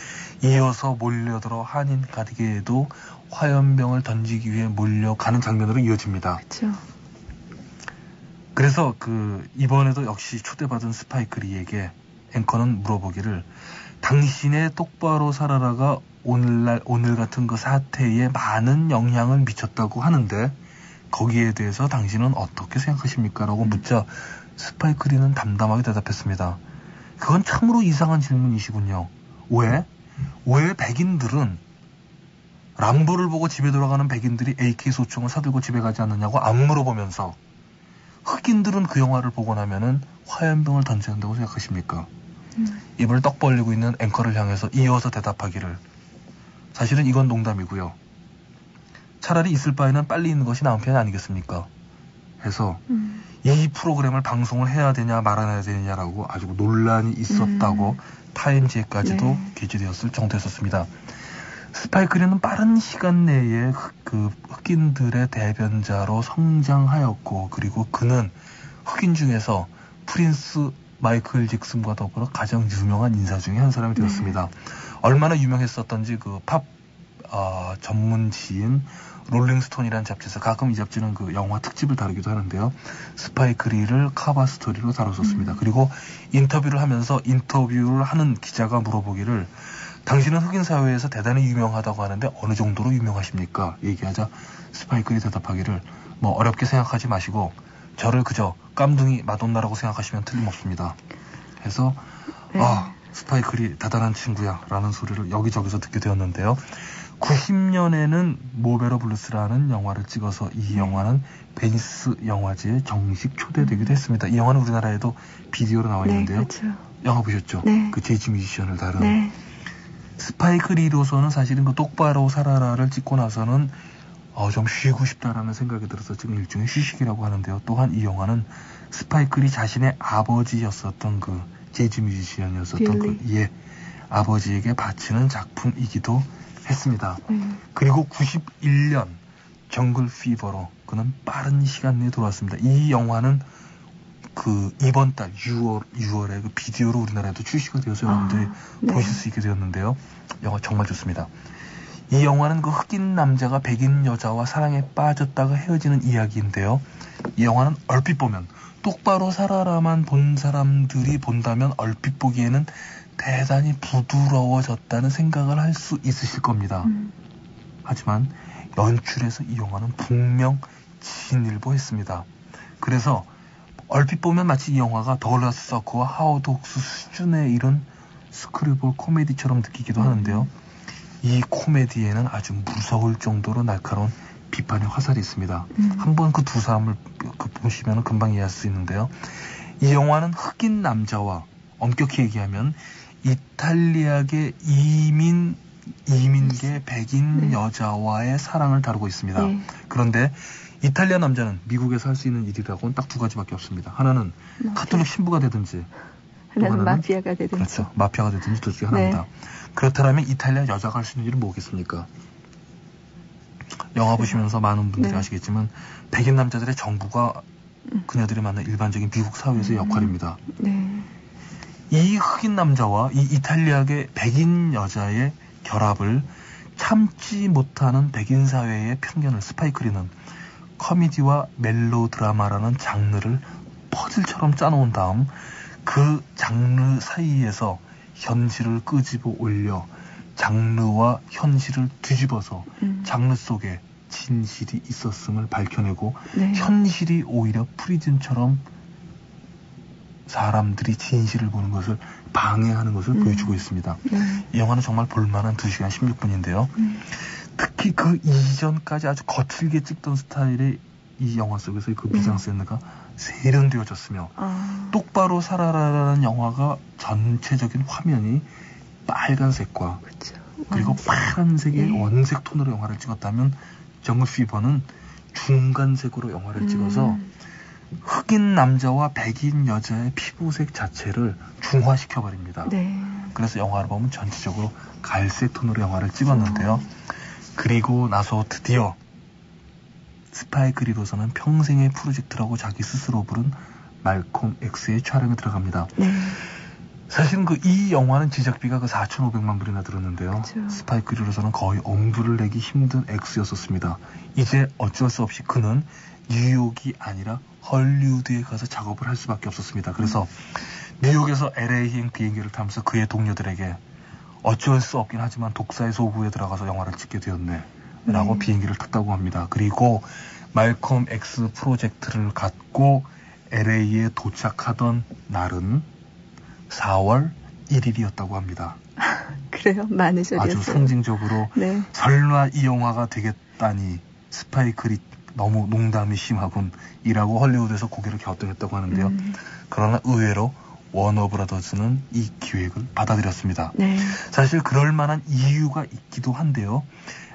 [SPEAKER 20] 이어서 몰려들어 한인 가게에도 화염병을 던지기 위해 몰려가는 장면으로 이어집니다.
[SPEAKER 1] 그렇죠.
[SPEAKER 20] 그래서 그 이번에도 역시 초대받은 스파이크 리에게 앵커는 물어보기를 당신의 똑바로 살아라가 오늘 같은 그 사태에 많은 영향을 미쳤다고 하는데 거기에 대해서 당신은 어떻게 생각하십니까? 라고 묻자 스파이크 리는 담담하게 대답했습니다. 그건 참으로 이상한 질문이시군요. 왜 백인들은 람보를 보고 집에 돌아가는 백인들이 AK 소총을 사들고 집에 가지 않느냐고 안 물어보면서 흑인들은 그 영화를 보고 나면은 화염병을 던져야 한다고 생각하십니까? 입을 떡 벌리고 있는 앵커를 향해서 이어서 대답하기를 사실은 이건 농담이고요. 차라리 있을 바에는 빨리 있는 것이 나은 편이 아니겠습니까? 해서 이 프로그램을 방송을 해야 되냐 말아야 되냐라고 아주 논란이 있었다고 타임지에까지도 게재되었을 정도였었습니다. 스파이크리는 빠른 시간 내에 그 흑인들의 대변자로 성장하였고 그리고 그는 흑인 중에서 프린스 마이클 잭슨과 더불어 가장 유명한 인사 중에 한 사람이 되었습니다. 얼마나 유명했었던지 그 팝 전문지인 롤링스톤이라는 잡지에서 가끔 이 잡지는 그 영화 특집을 다루기도 하는데요. 스파이크 리를 카바 스토리로 다뤘었습니다. 그리고 인터뷰를 하면서 인터뷰를 하는 기자가 물어보기를 당신은 흑인 사회에서 대단히 유명하다고 하는데 어느 정도로 유명하십니까? 얘기하자 스파이크 리 대답하기를 뭐 어렵게 생각하지 마시고 저를 그저 깜둥이 마돈나라고 생각하시면 틀림없습니다. 해서 스파이크 리 대단한 친구야 라는 소리를 여기저기서 듣게 되었는데요. 90년에는 모베러 블루스라는 영화를 찍어서 이 영화는 베니스 영화제에 정식 초대되기도 했습니다. 이 영화는 우리나라에도 비디오로 나와 있는데요.
[SPEAKER 1] 그렇죠. 영화
[SPEAKER 20] 보셨죠?
[SPEAKER 1] 네.
[SPEAKER 20] 그 재즈 뮤지션을 다룬 스파이크 리로서는 사실은 그 똑바로 살아라를 찍고 나서는 좀 쉬고 싶다라는 생각이 들어서 지금 일종의 휴식이라고 하는데요. 또한 이 영화는 스파이크 리 자신의 아버지였었던 그 재즈 뮤지션이었었던 아버지에게 바치는 작품이기도 했습니다. 그리고 91년 정글 피버로 그는 빠른 시간 내에 돌아왔습니다. 이 영화는 그 이번 달 6월에 그 비디오로 우리나라에도 출시가 되어서 여러분들이 보실 수 있게 되었는데요. 영화 정말 좋습니다. 이 영화는 그 흑인 남자가 백인 여자와 사랑에 빠졌다가 헤어지는 이야기인데요. 이 영화는 얼핏 보면 똑바로 살아라만 본 사람들이 본다면 얼핏 보기에는 대단히 부드러워졌다는 생각을 할 수 있으실 겁니다. 하지만 연출에서 이 영화는 분명 진일보했습니다. 그래서 얼핏 보면 마치 이 영화가 더글라스 서크와 하워드 혹스 수준의 이런 스크류볼 코미디처럼 느끼기도 하는데요. 이 코미디에는 아주 무서울 정도로 날카로운 비판의 화살이 있습니다. 한번 그 두 사람을 보시면 금방 이해할 수 있는데요. 이 영화는 흑인 남자와 엄격히 얘기하면 이탈리아계 이민계 백인 여자와의 사랑을 다루고 있습니다. 그런데 이탈리아 남자는 미국에서 할 수 있는 일이라고는 딱 두 가지밖에 없습니다. 하나는 카톨릭 신부가 되든지,
[SPEAKER 1] 하나는 마피아가 되든지.
[SPEAKER 20] 그렇죠. 마피아가 되든지 둘 중에 하나입니다. 그렇다면 이탈리아 여자가 할 수 있는 일은 뭐겠습니까? 영화 보시면서 많은 분들이 아시겠지만 백인 남자들의 정부가 그녀들이 만난 일반적인 미국 사회에서의 역할입니다. 이 흑인 남자와 이 이탈리아계 백인 여자의 결합을 참지 못하는 백인 사회의 편견을 스파이크리는 코미디와 멜로 드라마라는 장르를 퍼즐처럼 짜놓은 다음 그 장르 사이에서 현실을 끄집어 올려 장르와 현실을 뒤집어서 장르 속에 진실이 있었음을 밝혀내고 현실이 오히려 프리즘처럼 사람들이 진실을 보는 것을 방해하는 것을 보여주고 있습니다. 이 영화는 정말 볼만한 2시간 16분인데요. 특히 그 이전까지 아주 거칠게 찍던 스타일의 이 영화 속에서 그 미장센느가 세련되어졌으며 똑바로 살아라라는 영화가 전체적인 화면이 빨간색과 그리고 파란색의 원색 톤으로 영화를 찍었다면 정글 피버는 중간색으로 영화를 찍어서 흑인 남자와 백인 여자의 피부색 자체를 중화시켜버립니다. 그래서 영화를 보면 전체적으로 갈색 톤으로 영화를 찍었는데요. 그리고 나서 드디어 스파이크리로서는 평생의 프로젝트라고 자기 스스로 부른 말콤 X의 촬영에 들어갑니다. 사실은 이 영화는 제작비가 4,500만 불이나 들었는데요. 스파이크리로서는 거의 엄두를 내기 힘든 X였었습니다. 이제 어쩔 수 없이 그는 뉴욕이 아니라 헐리우드에 가서 작업을 할 수밖에 없었습니다. 그래서 뉴욕에서 LA행 비행기를 타면서 그의 동료들에게 어쩔 수 없긴 하지만 독사의 소구에 들어가서 영화를 찍게 되었네 라고 비행기를 탔다고 합니다. 그리고 말콤 X 프로젝트를 갖고 LA에 도착하던 날은 4월 1일이었다고 합니다.
[SPEAKER 1] 그래요? 많은 소리였어요.
[SPEAKER 20] 아주 상징적으로 설마 이 영화가 되겠다니 스파이크리 너무 농담이 심하군 이라고 헐리우드에서 고개를 갸우뚱했다고 하는데요. 그러나 의외로 워너브라더스는 이 기획을 받아들였습니다. 사실 그럴 만한 이유가 있기도 한데요.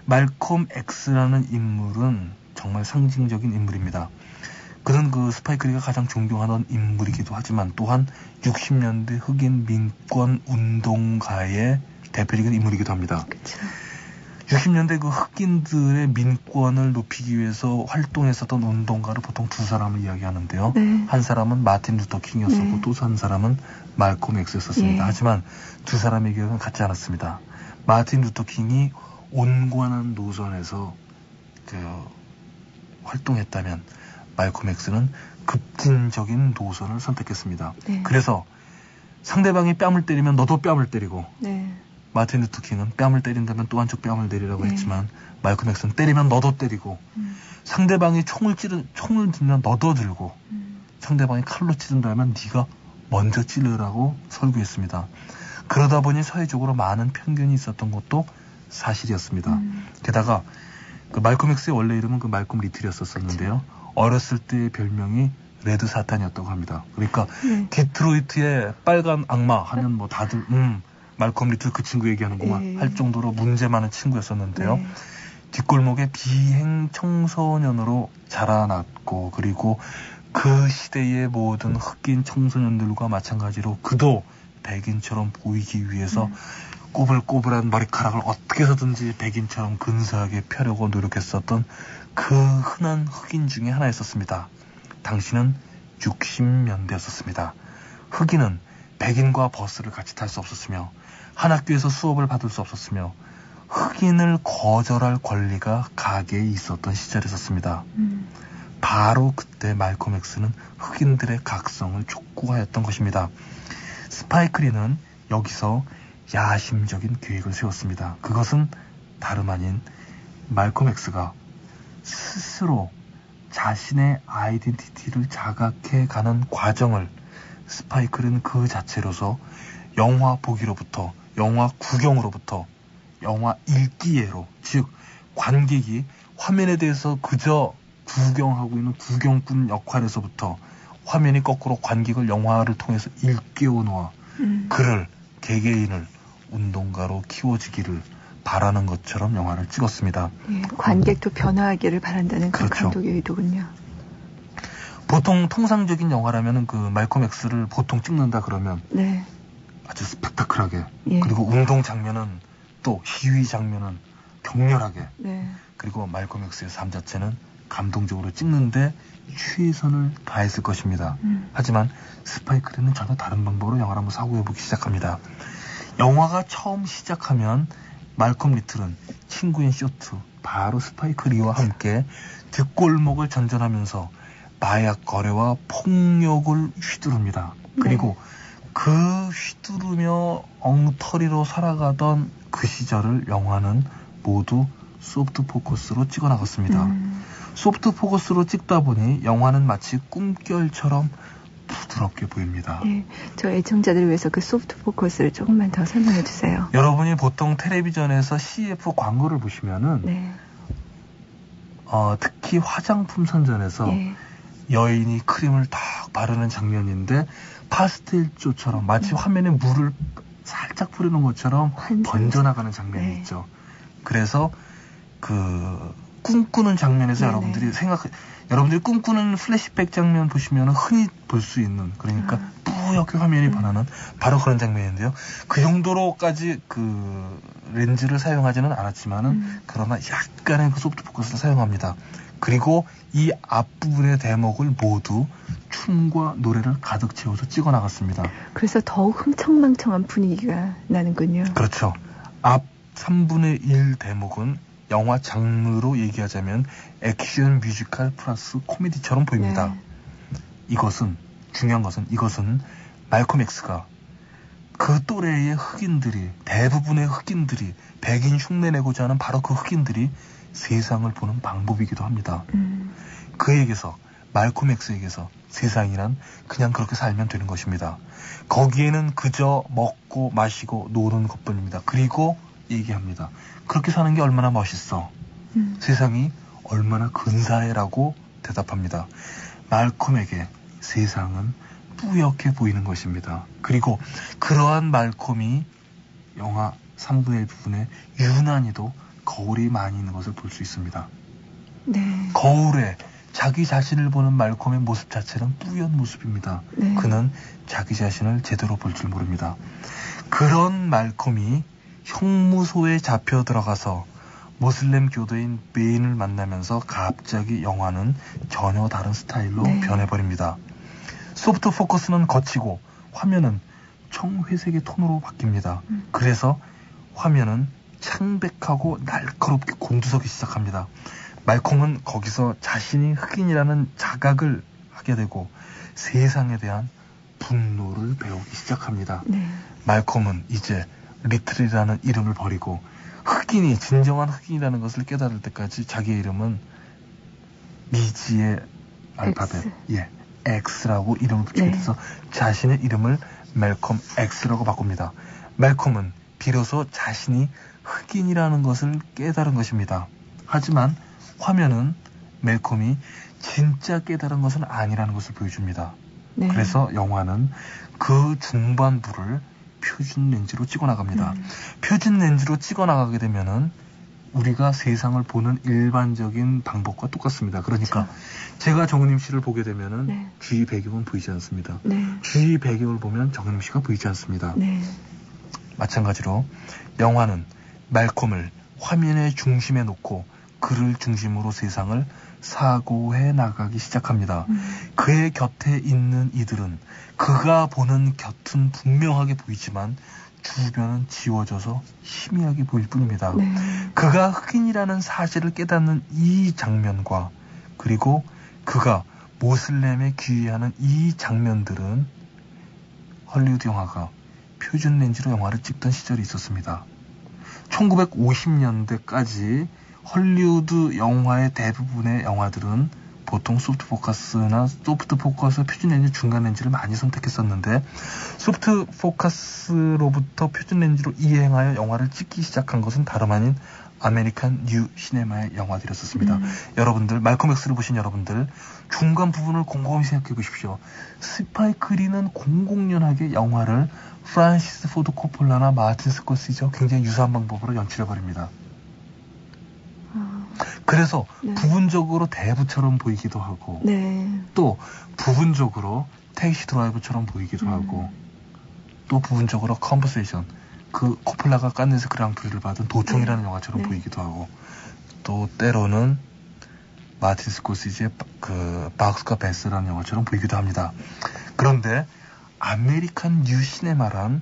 [SPEAKER 20] 말콤 X라는 인물은 정말 상징적인 인물입니다. 그는 스파이크리가 가장 존경하던 인물이기도 하지만 또한 60년대 흑인 민권 운동가의 대표적인 인물이기도 합니다. 60년대 흑인들의 민권을 높이기 위해서 활동했었던 운동가를 보통 두 사람을 이야기하는데요. 한 사람은 마틴 루터 킹이었었고 또 한 사람은 말콤 X였었습니다. 하지만 두 사람의 기억은 같지 않았습니다. 마틴 루터 킹이 온건한 노선에서 활동했다면 말콤 X는 급진적인 노선을 선택했습니다. 그래서 상대방이 뺨을 때리면 너도 뺨을 때리고 마틴 루터 킹은 뺨을 때린다면 또 한쪽 뺨을 때리라고 했지만 말콤 X는 때리면 너도 때리고 상대방이 총을 들면 너도 들고 상대방이 칼로 찌른다면 네가 먼저 찌르라고 설교했습니다. 그러다 보니 사회적으로 많은 편견이 있었던 것도 사실이었습니다. 게다가 말콤 X의 원래 이름은 말콤 리틀이었었는데요. 어렸을 때의 별명이 레드 사탄이었다고 합니다. 그러니까 디트로이트의 빨간 악마 하면 뭐 다들 말콤 리틀 그 친구 얘기하는구만 할 정도로 문제 많은 친구였었는데요. 뒷골목의 비행 청소년으로 자라났고 그리고 그 시대의 모든 흑인 청소년들과 마찬가지로 그도 백인처럼 보이기 위해서 꼬불꼬불한 머리카락을 어떻게 해서든지 백인처럼 근사하게 펴려고 노력했었던 그 흔한 흑인 중에 하나였었습니다. 당시는 60년대였었습니다. 흑인은 백인과 버스를 같이 탈 수 없었으며 한 학교에서 수업을 받을 수 없었으며 흑인을 거절할 권리가 가게에 있었던 시절이었습니다. 바로 그때 말콤 X는 흑인들의 각성을 촉구하였던 것입니다. 스파이크리는 여기서 야심적인 계획을 세웠습니다. 그것은 다름 아닌 말콤 X가 스스로 자신의 아이덴티티를 자각해가는 과정을 스파이크는 그 자체로서 영화 보기로부터 영화 구경으로부터 영화 읽기예로 즉 관객이 화면에 대해서 그저 구경하고 있는 구경꾼 역할에서부터 화면이 거꾸로 관객을 영화를 통해서 일깨워 놓아 그를 개개인을 운동가로 키워주기를 바라는 것처럼 영화를 찍었습니다.
[SPEAKER 1] 예, 관객도 변화하기를 바란다는 그
[SPEAKER 20] 그렇죠.
[SPEAKER 1] 감독의 의도군요.
[SPEAKER 20] 보통 통상적인 영화라면 그 말콤 X를 보통 찍는다 그러면
[SPEAKER 1] 네.
[SPEAKER 20] 아주 스펙타클하게
[SPEAKER 1] 예.
[SPEAKER 20] 그리고 운동 장면은 또 희위 장면은 격렬하게
[SPEAKER 1] 네.
[SPEAKER 20] 그리고 말콤 X의 삶 자체는 감동적으로 찍는데 최선을 다했을 것입니다. 하지만 스파이크리는 전혀 다른 방법으로 영화를 한번 사고해보기 시작합니다. 영화가 처음 시작하면 말콤 리틀은 친구인 쇼트 바로 스파이크 리와 함께 뒷골목을 전전하면서 마약 거래와 폭력을 휘두릅니다. 그리고 그 휘두르며 엉터리로 살아가던 그 시절을 영화는 모두 소프트 포커스로 찍어 나갔습니다. 소프트 포커스로 찍다 보니 영화는 마치 꿈결처럼 부드럽게 보입니다.
[SPEAKER 1] 예, 저 애청자들을 위해서 그 소프트 포커스를 조금만 더 설명해 주세요.
[SPEAKER 20] 여러분이 보통 텔레비전에서 CF 광고를 보시면은
[SPEAKER 1] 네.
[SPEAKER 20] 특히 화장품 선전에서
[SPEAKER 1] 예.
[SPEAKER 20] 여인이 크림을 딱 바르는 장면인데 파스텔조처럼 마치 화면에 물을 살짝 뿌리는 것처럼 번져나가는 장면이
[SPEAKER 1] 네.
[SPEAKER 20] 있죠. 그래서 그 꿈꾸는 장면에서
[SPEAKER 1] 네네.
[SPEAKER 20] 여러분들이 꿈꾸는 플래시백 장면 보시면 흔히 볼 수 있는 그러니까 뿌옇게 화면이 변하는 바로 그런 장면인데요. 그 정도로까지 그 렌즈를 사용하지는 않았지만은 그러나 약간의 그 소프트 포커스를 사용합니다. 그리고 이 앞부분의 대목을 모두 춤과 노래를 가득 채워서 찍어 나갔습니다.
[SPEAKER 1] 그래서 더욱 흥청망청한 분위기가 나는군요.
[SPEAKER 20] 그렇죠. 앞 3분의 1 대목은 영화 장르로 얘기하자면 액션 뮤지컬 플러스 코미디처럼 보입니다.
[SPEAKER 1] 네.
[SPEAKER 20] 중요한 것은 이것은 말콤 X가 그 또래의 흑인들이 대부분의 흑인들이 백인 흉내내고자 하는 바로 그 흑인들이 세상을 보는 방법이기도 합니다. 그에게서 말콤 X에게서 세상이란 그냥 그렇게 살면 되는 것입니다. 거기에는 그저 먹고 마시고 노는 것뿐입니다. 그리고 얘기합니다. 그렇게 사는 게 얼마나 멋있어. 세상이 얼마나 근사해라고 대답합니다. 말콤에게 세상은 뿌옇게 보이는 것입니다. 그리고 그러한 말콤이 영화 3분의 1 부분에 유난히도 거울이 많이 있는 것을 볼 수 있습니다.
[SPEAKER 1] 네.
[SPEAKER 20] 거울에 자기 자신을 보는 말콤의 모습 자체는 뿌연 모습입니다.
[SPEAKER 1] 네.
[SPEAKER 20] 그는 자기 자신을 제대로 볼 줄 모릅니다. 그런 말콤이 형무소에 잡혀 들어가서 모슬렘 교도인 베인을 만나면서 갑자기 영화는 전혀 다른 스타일로 변해버립니다. 소프트 포커스는 거치고 화면은 청회색의 톤으로 바뀝니다. 그래서 화면은 창백하고 날카롭게 곤두서기 시작합니다. 말콤은 거기서 자신이 흑인이라는 자각을 하게 되고 세상에 대한 분노를 배우기 시작합니다. 말콤은 이제 리틀이라는 이름을 버리고 흑인이 진정한 흑인이라는 것을 깨달을 때까지 자기의 이름은 미지의 알파벳 X라고 이름을 붙이게 돼서 자신의 이름을 말콤 X라고 바꿉니다. 말콤은 비로소 자신이 흑인이라는 것을 깨달은 것입니다. 하지만 화면은 말콤이 진짜 깨달은 것은 아니라는 것을 보여줍니다. 그래서 영화는 그 중반부를 표준 렌즈로 찍어 나갑니다. 표준 렌즈로 찍어 나가게 되면은 우리가 세상을 보는 일반적인 방법과 똑같습니다. 그러니까 제가 정은임 씨를 보게 되면은 주위 배경은 보이지 않습니다. 주위 배경을 보면 정은임 씨가 보이지 않습니다. 마찬가지로 영화는 말콤을 화면의 중심에 놓고 그를 중심으로 세상을 사고해 나가기 시작합니다. 그의 곁에 있는 이들은 그가 보는 곁은 분명하게 보이지만 주변은 지워져서 희미하게 보일 뿐입니다. 그가 흑인이라는 사실을 깨닫는 이 장면과 그리고 그가 모슬렘에 귀의하는 이 장면들은 헐리우드 영화가 표준 렌즈로 영화를 찍던 시절이 있었습니다. 1950년대까지 헐리우드 영화의 대부분의 영화들은 보통 소프트 포커스나 소프트 포커스, 표준 렌즈, 중간 렌즈를 많이 선택했었는데 소프트 포커스로부터 표준 렌즈로 이행하여 영화를 찍기 시작한 것은 다름 아닌 아메리칸 뉴 시네마의 영화들이었습니다. 여러분들, 말콤 엑스를 보신 여러분들, 중간 부분을 곰곰이 생각해 보십시오. 스파이크 리는 공공연하게 영화를 프란시스 포드 코폴라나 마틴 스코시지와 굉장히 유사한 방법으로 연출해버립니다. 그래서 부분적으로 대부처럼 보이기도 하고 또 부분적으로 택시 드라이브처럼 보이기도 하고 또 부분적으로 컨버세이션, 그 코폴라가 깐네에서 그랑프리를 받은 도청이라는 영화처럼 보이기도 하고 또 때로는 마틴 스코시지의 그 박스과 베스라는 영화처럼 보이기도 합니다. 그런데 아메리칸 뉴 시네마란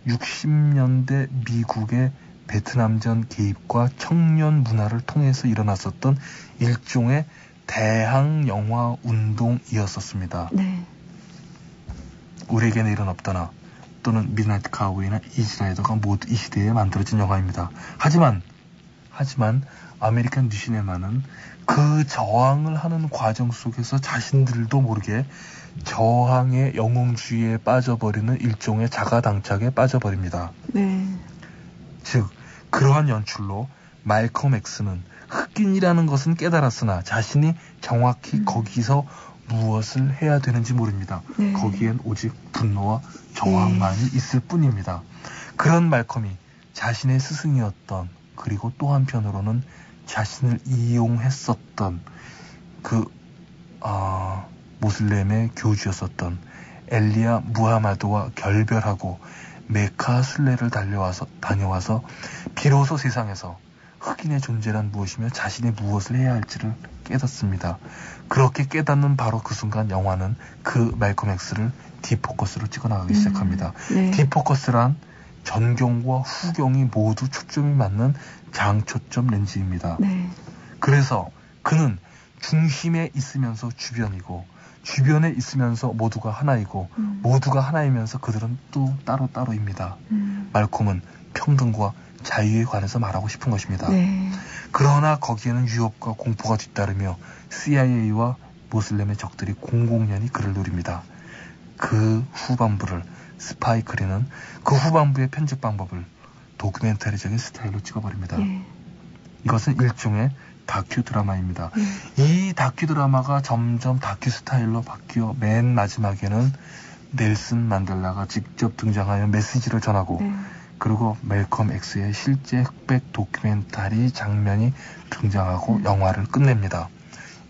[SPEAKER 20] 60년대 미국의 베트남전 개입과 청년 문화를 통해서 일어났었던 일종의 대항 영화 운동이었었습니다. 우리에게 내일은 없다나 또는 미드나이트 카우보이나 이지라이더가 모두 이 시대에 만들어진 영화입니다. 하지만 아메리칸 뉴 시네마는 그 저항을 하는 과정 속에서 자신들도 모르게 저항의 영웅주의에 빠져버리는 일종의 자가당착에 빠져버립니다. 즉 그러한 연출로 말콤 엑스는 흑인이라는 것은 깨달았으나 자신이 정확히 거기서 무엇을 해야 되는지 모릅니다. 거기엔 오직 분노와 저항만이 있을 뿐입니다. 그런 말콤이 자신의 스승이었던, 그리고 또 한편으로는 자신을 이용했었던 그 모슬렘의 교주였었던 엘리야 무하마드와 결별하고 메카 순례를 다녀와서 비로소 세상에서 흑인의 존재란 무엇이며 자신이 무엇을 해야 할지를 깨닫습니다. 그렇게 깨닫는 바로 그 순간 영화는 그 말콤 엑스를 디포커스로 찍어나가기 시작합니다. 디포커스란 전경과 후경이 모두 초점이 맞는 장초점 렌즈입니다. 그래서 그는 중심에 있으면서 주변이고, 주변에 있으면서 모두가 하나이고, 모두가 하나이면서 그들은 또 따로따로입니다. 말콤은 평등과 자유에 관해서 말하고 싶은 것입니다. 그러나 거기에는 위협과 공포가 뒤따르며 CIA와 모슬렘의 적들이 공공연히 그를 노립니다. 그 후반부를 스파이크 리는 그 후반부의 편집 방법을 도큐멘터리적인 스타일로 찍어버립니다. 이것은 일종의 다큐 드라마입니다. 이 다큐 드라마가 점점 다큐 스타일로 바뀌어 맨 마지막에는 넬슨 만델라가 직접 등장하여 메시지를 전하고 그리고 멜컴 엑스의 실제 흑백 도큐멘터리 장면이 등장하고 영화를 끝냅니다.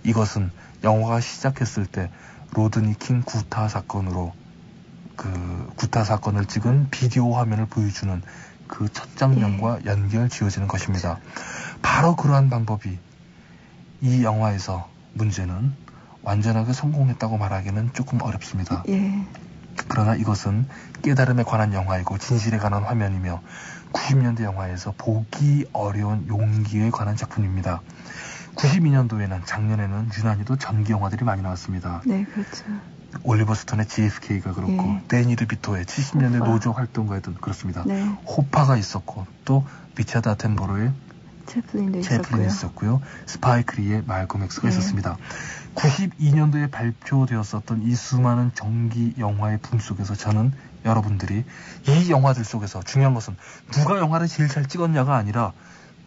[SPEAKER 20] 이것은 영화가 시작했을 때 로드니 킹 구타 사건으로 그 구타 사건을 찍은 비디오 화면을 보여주는 그 첫 장면과 연결 지어지는 것입니다. 바로 그러한 방법이 이 영화에서 문제는 완전하게 성공했다고 말하기는 조금 어렵습니다. 그러나 이것은 깨달음에 관한 영화이고 진실에 관한 화면이며 90년대 영화에서 보기 어려운 용기에 관한 작품입니다. 92년도에는 작년에는 유난히도 전기 영화들이 많이 나왔습니다.
[SPEAKER 1] 그렇죠.
[SPEAKER 20] 올리버 스톤의 JFK가 그렇고 데니 드비토의 70년대 노조 활동가에도 그렇습니다. 호파가 있었고 또 리차드 아텐보로의 채플린도 있었고요. 스파이크 리의 말콤 엑스가 있었습니다. 92년도에 발표되었었던 이 수많은 전기 영화의 붐 속에서 저는 여러분들이 이 영화들 속에서 중요한 것은 누가 영화를 제일 잘 찍었냐가 아니라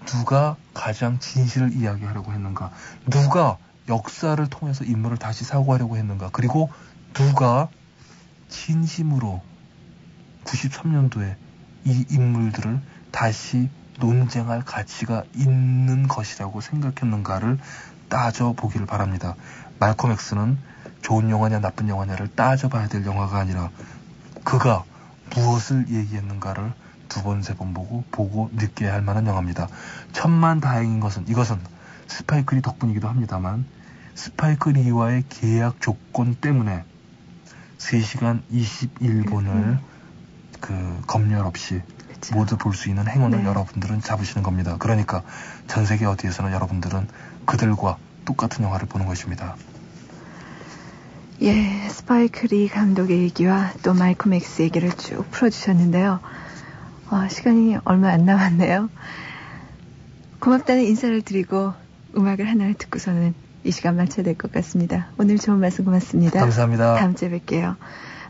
[SPEAKER 20] 누가 가장 진실을 이야기하려고 했는가, 누가 역사를 통해서 인물을 다시 사고하려고 했는가, 그리고 누가 진심으로 93년도에 이 인물들을 다시 논쟁할 가치가 있는 것이라고 생각했는가를 따져보기를 바랍니다. 말콤 엑스는 좋은 영화냐 나쁜 영화냐를 따져봐야 될 영화가 아니라 그가 무엇을 얘기했는가를 두 번, 세 번 보고 느껴야 할 만한 영화입니다. 천만다행인 것은 이것은 스파이크 리 덕분이기도 합니다만 스파이크 리와의 계약 조건 때문에 3시간 21분을 그 검열 없이 모두 볼 수 있는 행운을 여러분들은 잡으시는 겁니다. 그러니까 전 세계 어디에서나 여러분들은 그들과 똑같은 영화를 보는 것입니다.
[SPEAKER 1] 스파이크 리 감독의 얘기와 또 말콤 엑스 얘기를 쭉 풀어주셨는데요. 시간이 얼마 안 남았네요. 고맙다는 인사를 드리고 음악을 하나 듣고서는 이 시간 마쳐야 될 것 같습니다. 오늘 좋은 말씀 고맙습니다.
[SPEAKER 20] 감사합니다.
[SPEAKER 1] 다음 주에 뵐게요.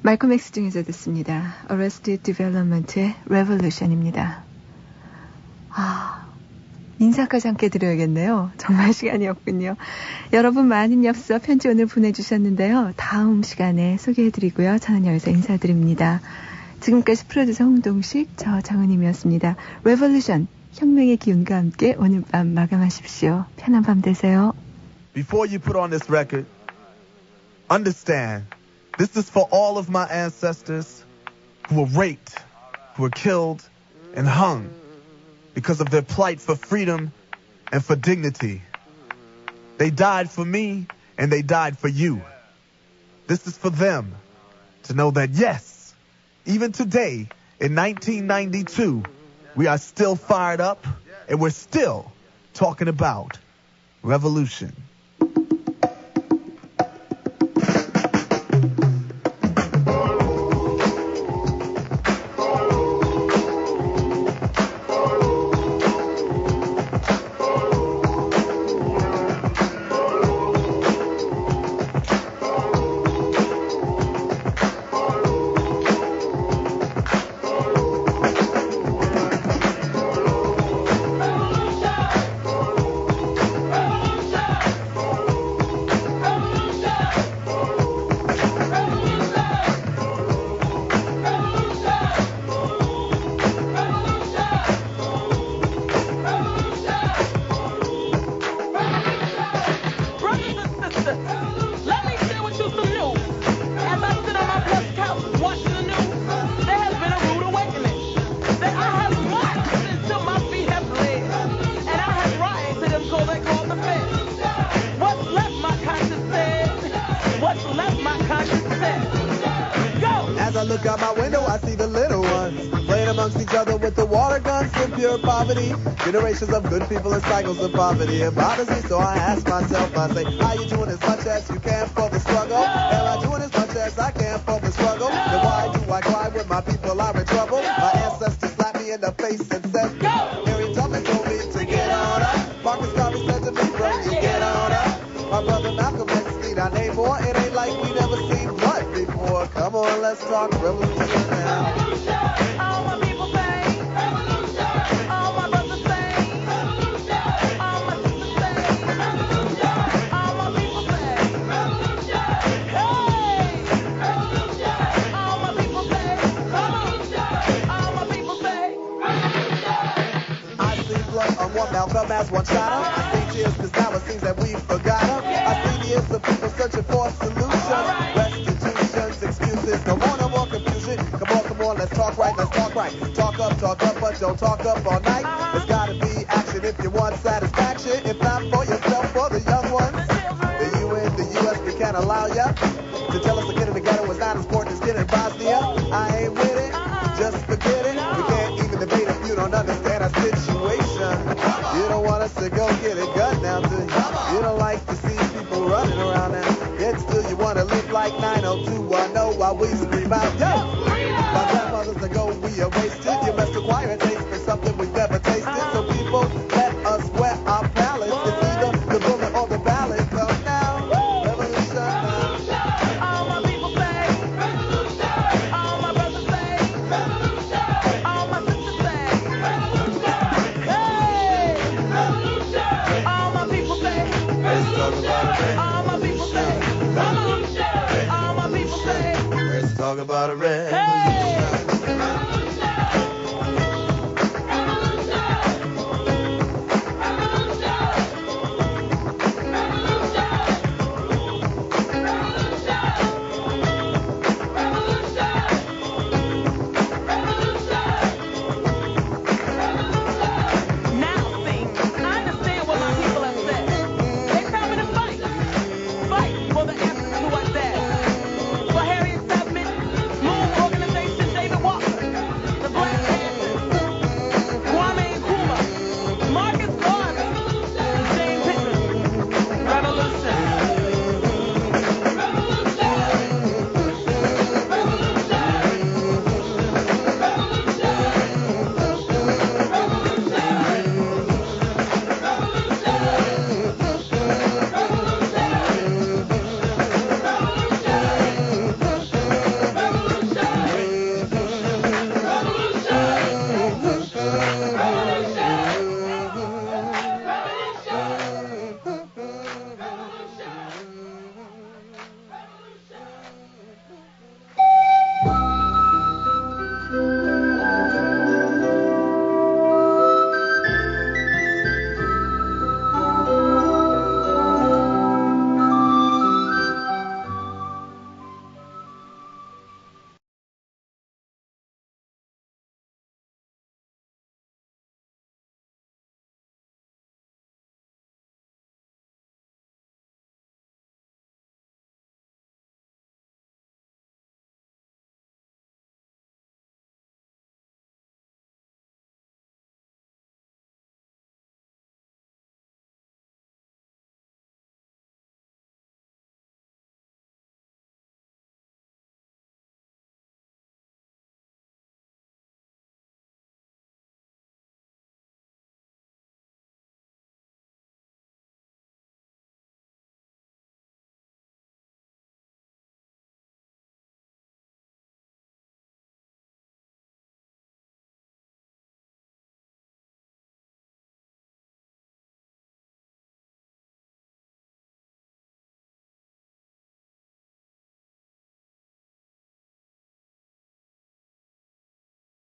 [SPEAKER 1] 말콤 엑스 중에서 듣습니다. Arrested Development의 Revolution입니다. 인사까지 함께 드려야겠네요. 정말 시간이 없군요. 여러분 많은 엽서 편지 오늘 보내주셨는데요. 다음 시간에 소개해드리고요. 저는 여기서 인사드립니다. 지금까지 프로듀서 홍동식, 저 정은임이었습니다. 레볼루션, 혁명의 기운과 함께 오늘 밤 마감하십시오. 편한 밤 되세요.
[SPEAKER 21] Before you put on this record, understand, this is for all of my ancestors who were raped, who were killed, and hung because of their plight for freedom and for dignity. They died for me, and they died for you. This is for them to know that, yes, even today, in 1992, we are still fired up, and we're still talking about revolution. Look out my window, I see the little ones playing amongst each other with the water guns in pure poverty. Generations of good people in cycles of poverty. It bothers me, so I ask myself, I say, how you doing as much as you can for the struggle? Am I doing as much as I can for the struggle? Then why do I cry when my people are in trouble? My ancestors slapped me in the face and said, go! Harriet Tubman told me to get on up. Marcus Garvey said to me, bro, you get on up. My brother Malcolm X need our name more. It ain't like we never seen blood before. Come on, let's talk revolution now. Revolution. All my people say. Revolution. All my brothers say. Revolution. All my sisters say. Revolution. All my people say. Revolution. Hey. Revolution. All my people say. Revolution. All my people say. Revolution. I see blood on one Malcolm as one shot up. I see tears cause now it seems that we've forgot him. I see years of people searching for solutions. Restitutions, excuses, no more confusion. Come on, let's talk right. Talk up, but don't talk up all night. There's gotta be action if you want satisfaction. If not for yourself, for the young ones. The UN, the US, we can't allow ya to tell us a kid in the ghetto is not as important as kid in Bosnia. I ain't with it, just forget it. We can't even debate if you don't understand our situation. You don't want us to go get a gun now, do you? You don't like to see people running around now. Yet still you wanna live like 90210 while we scream out, yo! My grandmothers ago we are wasted. You must acquire a taste for something we've never tasted. So people, let us wet our palates. It's either the bullet or the ballot. Come now, revolution now. All my people say, revolution. All my brothers say, revolution. All my sisters say, revolution. Hey, revolution. All my people say, revolution. All my people say, revolution. All my people say, let's talk about a revolution.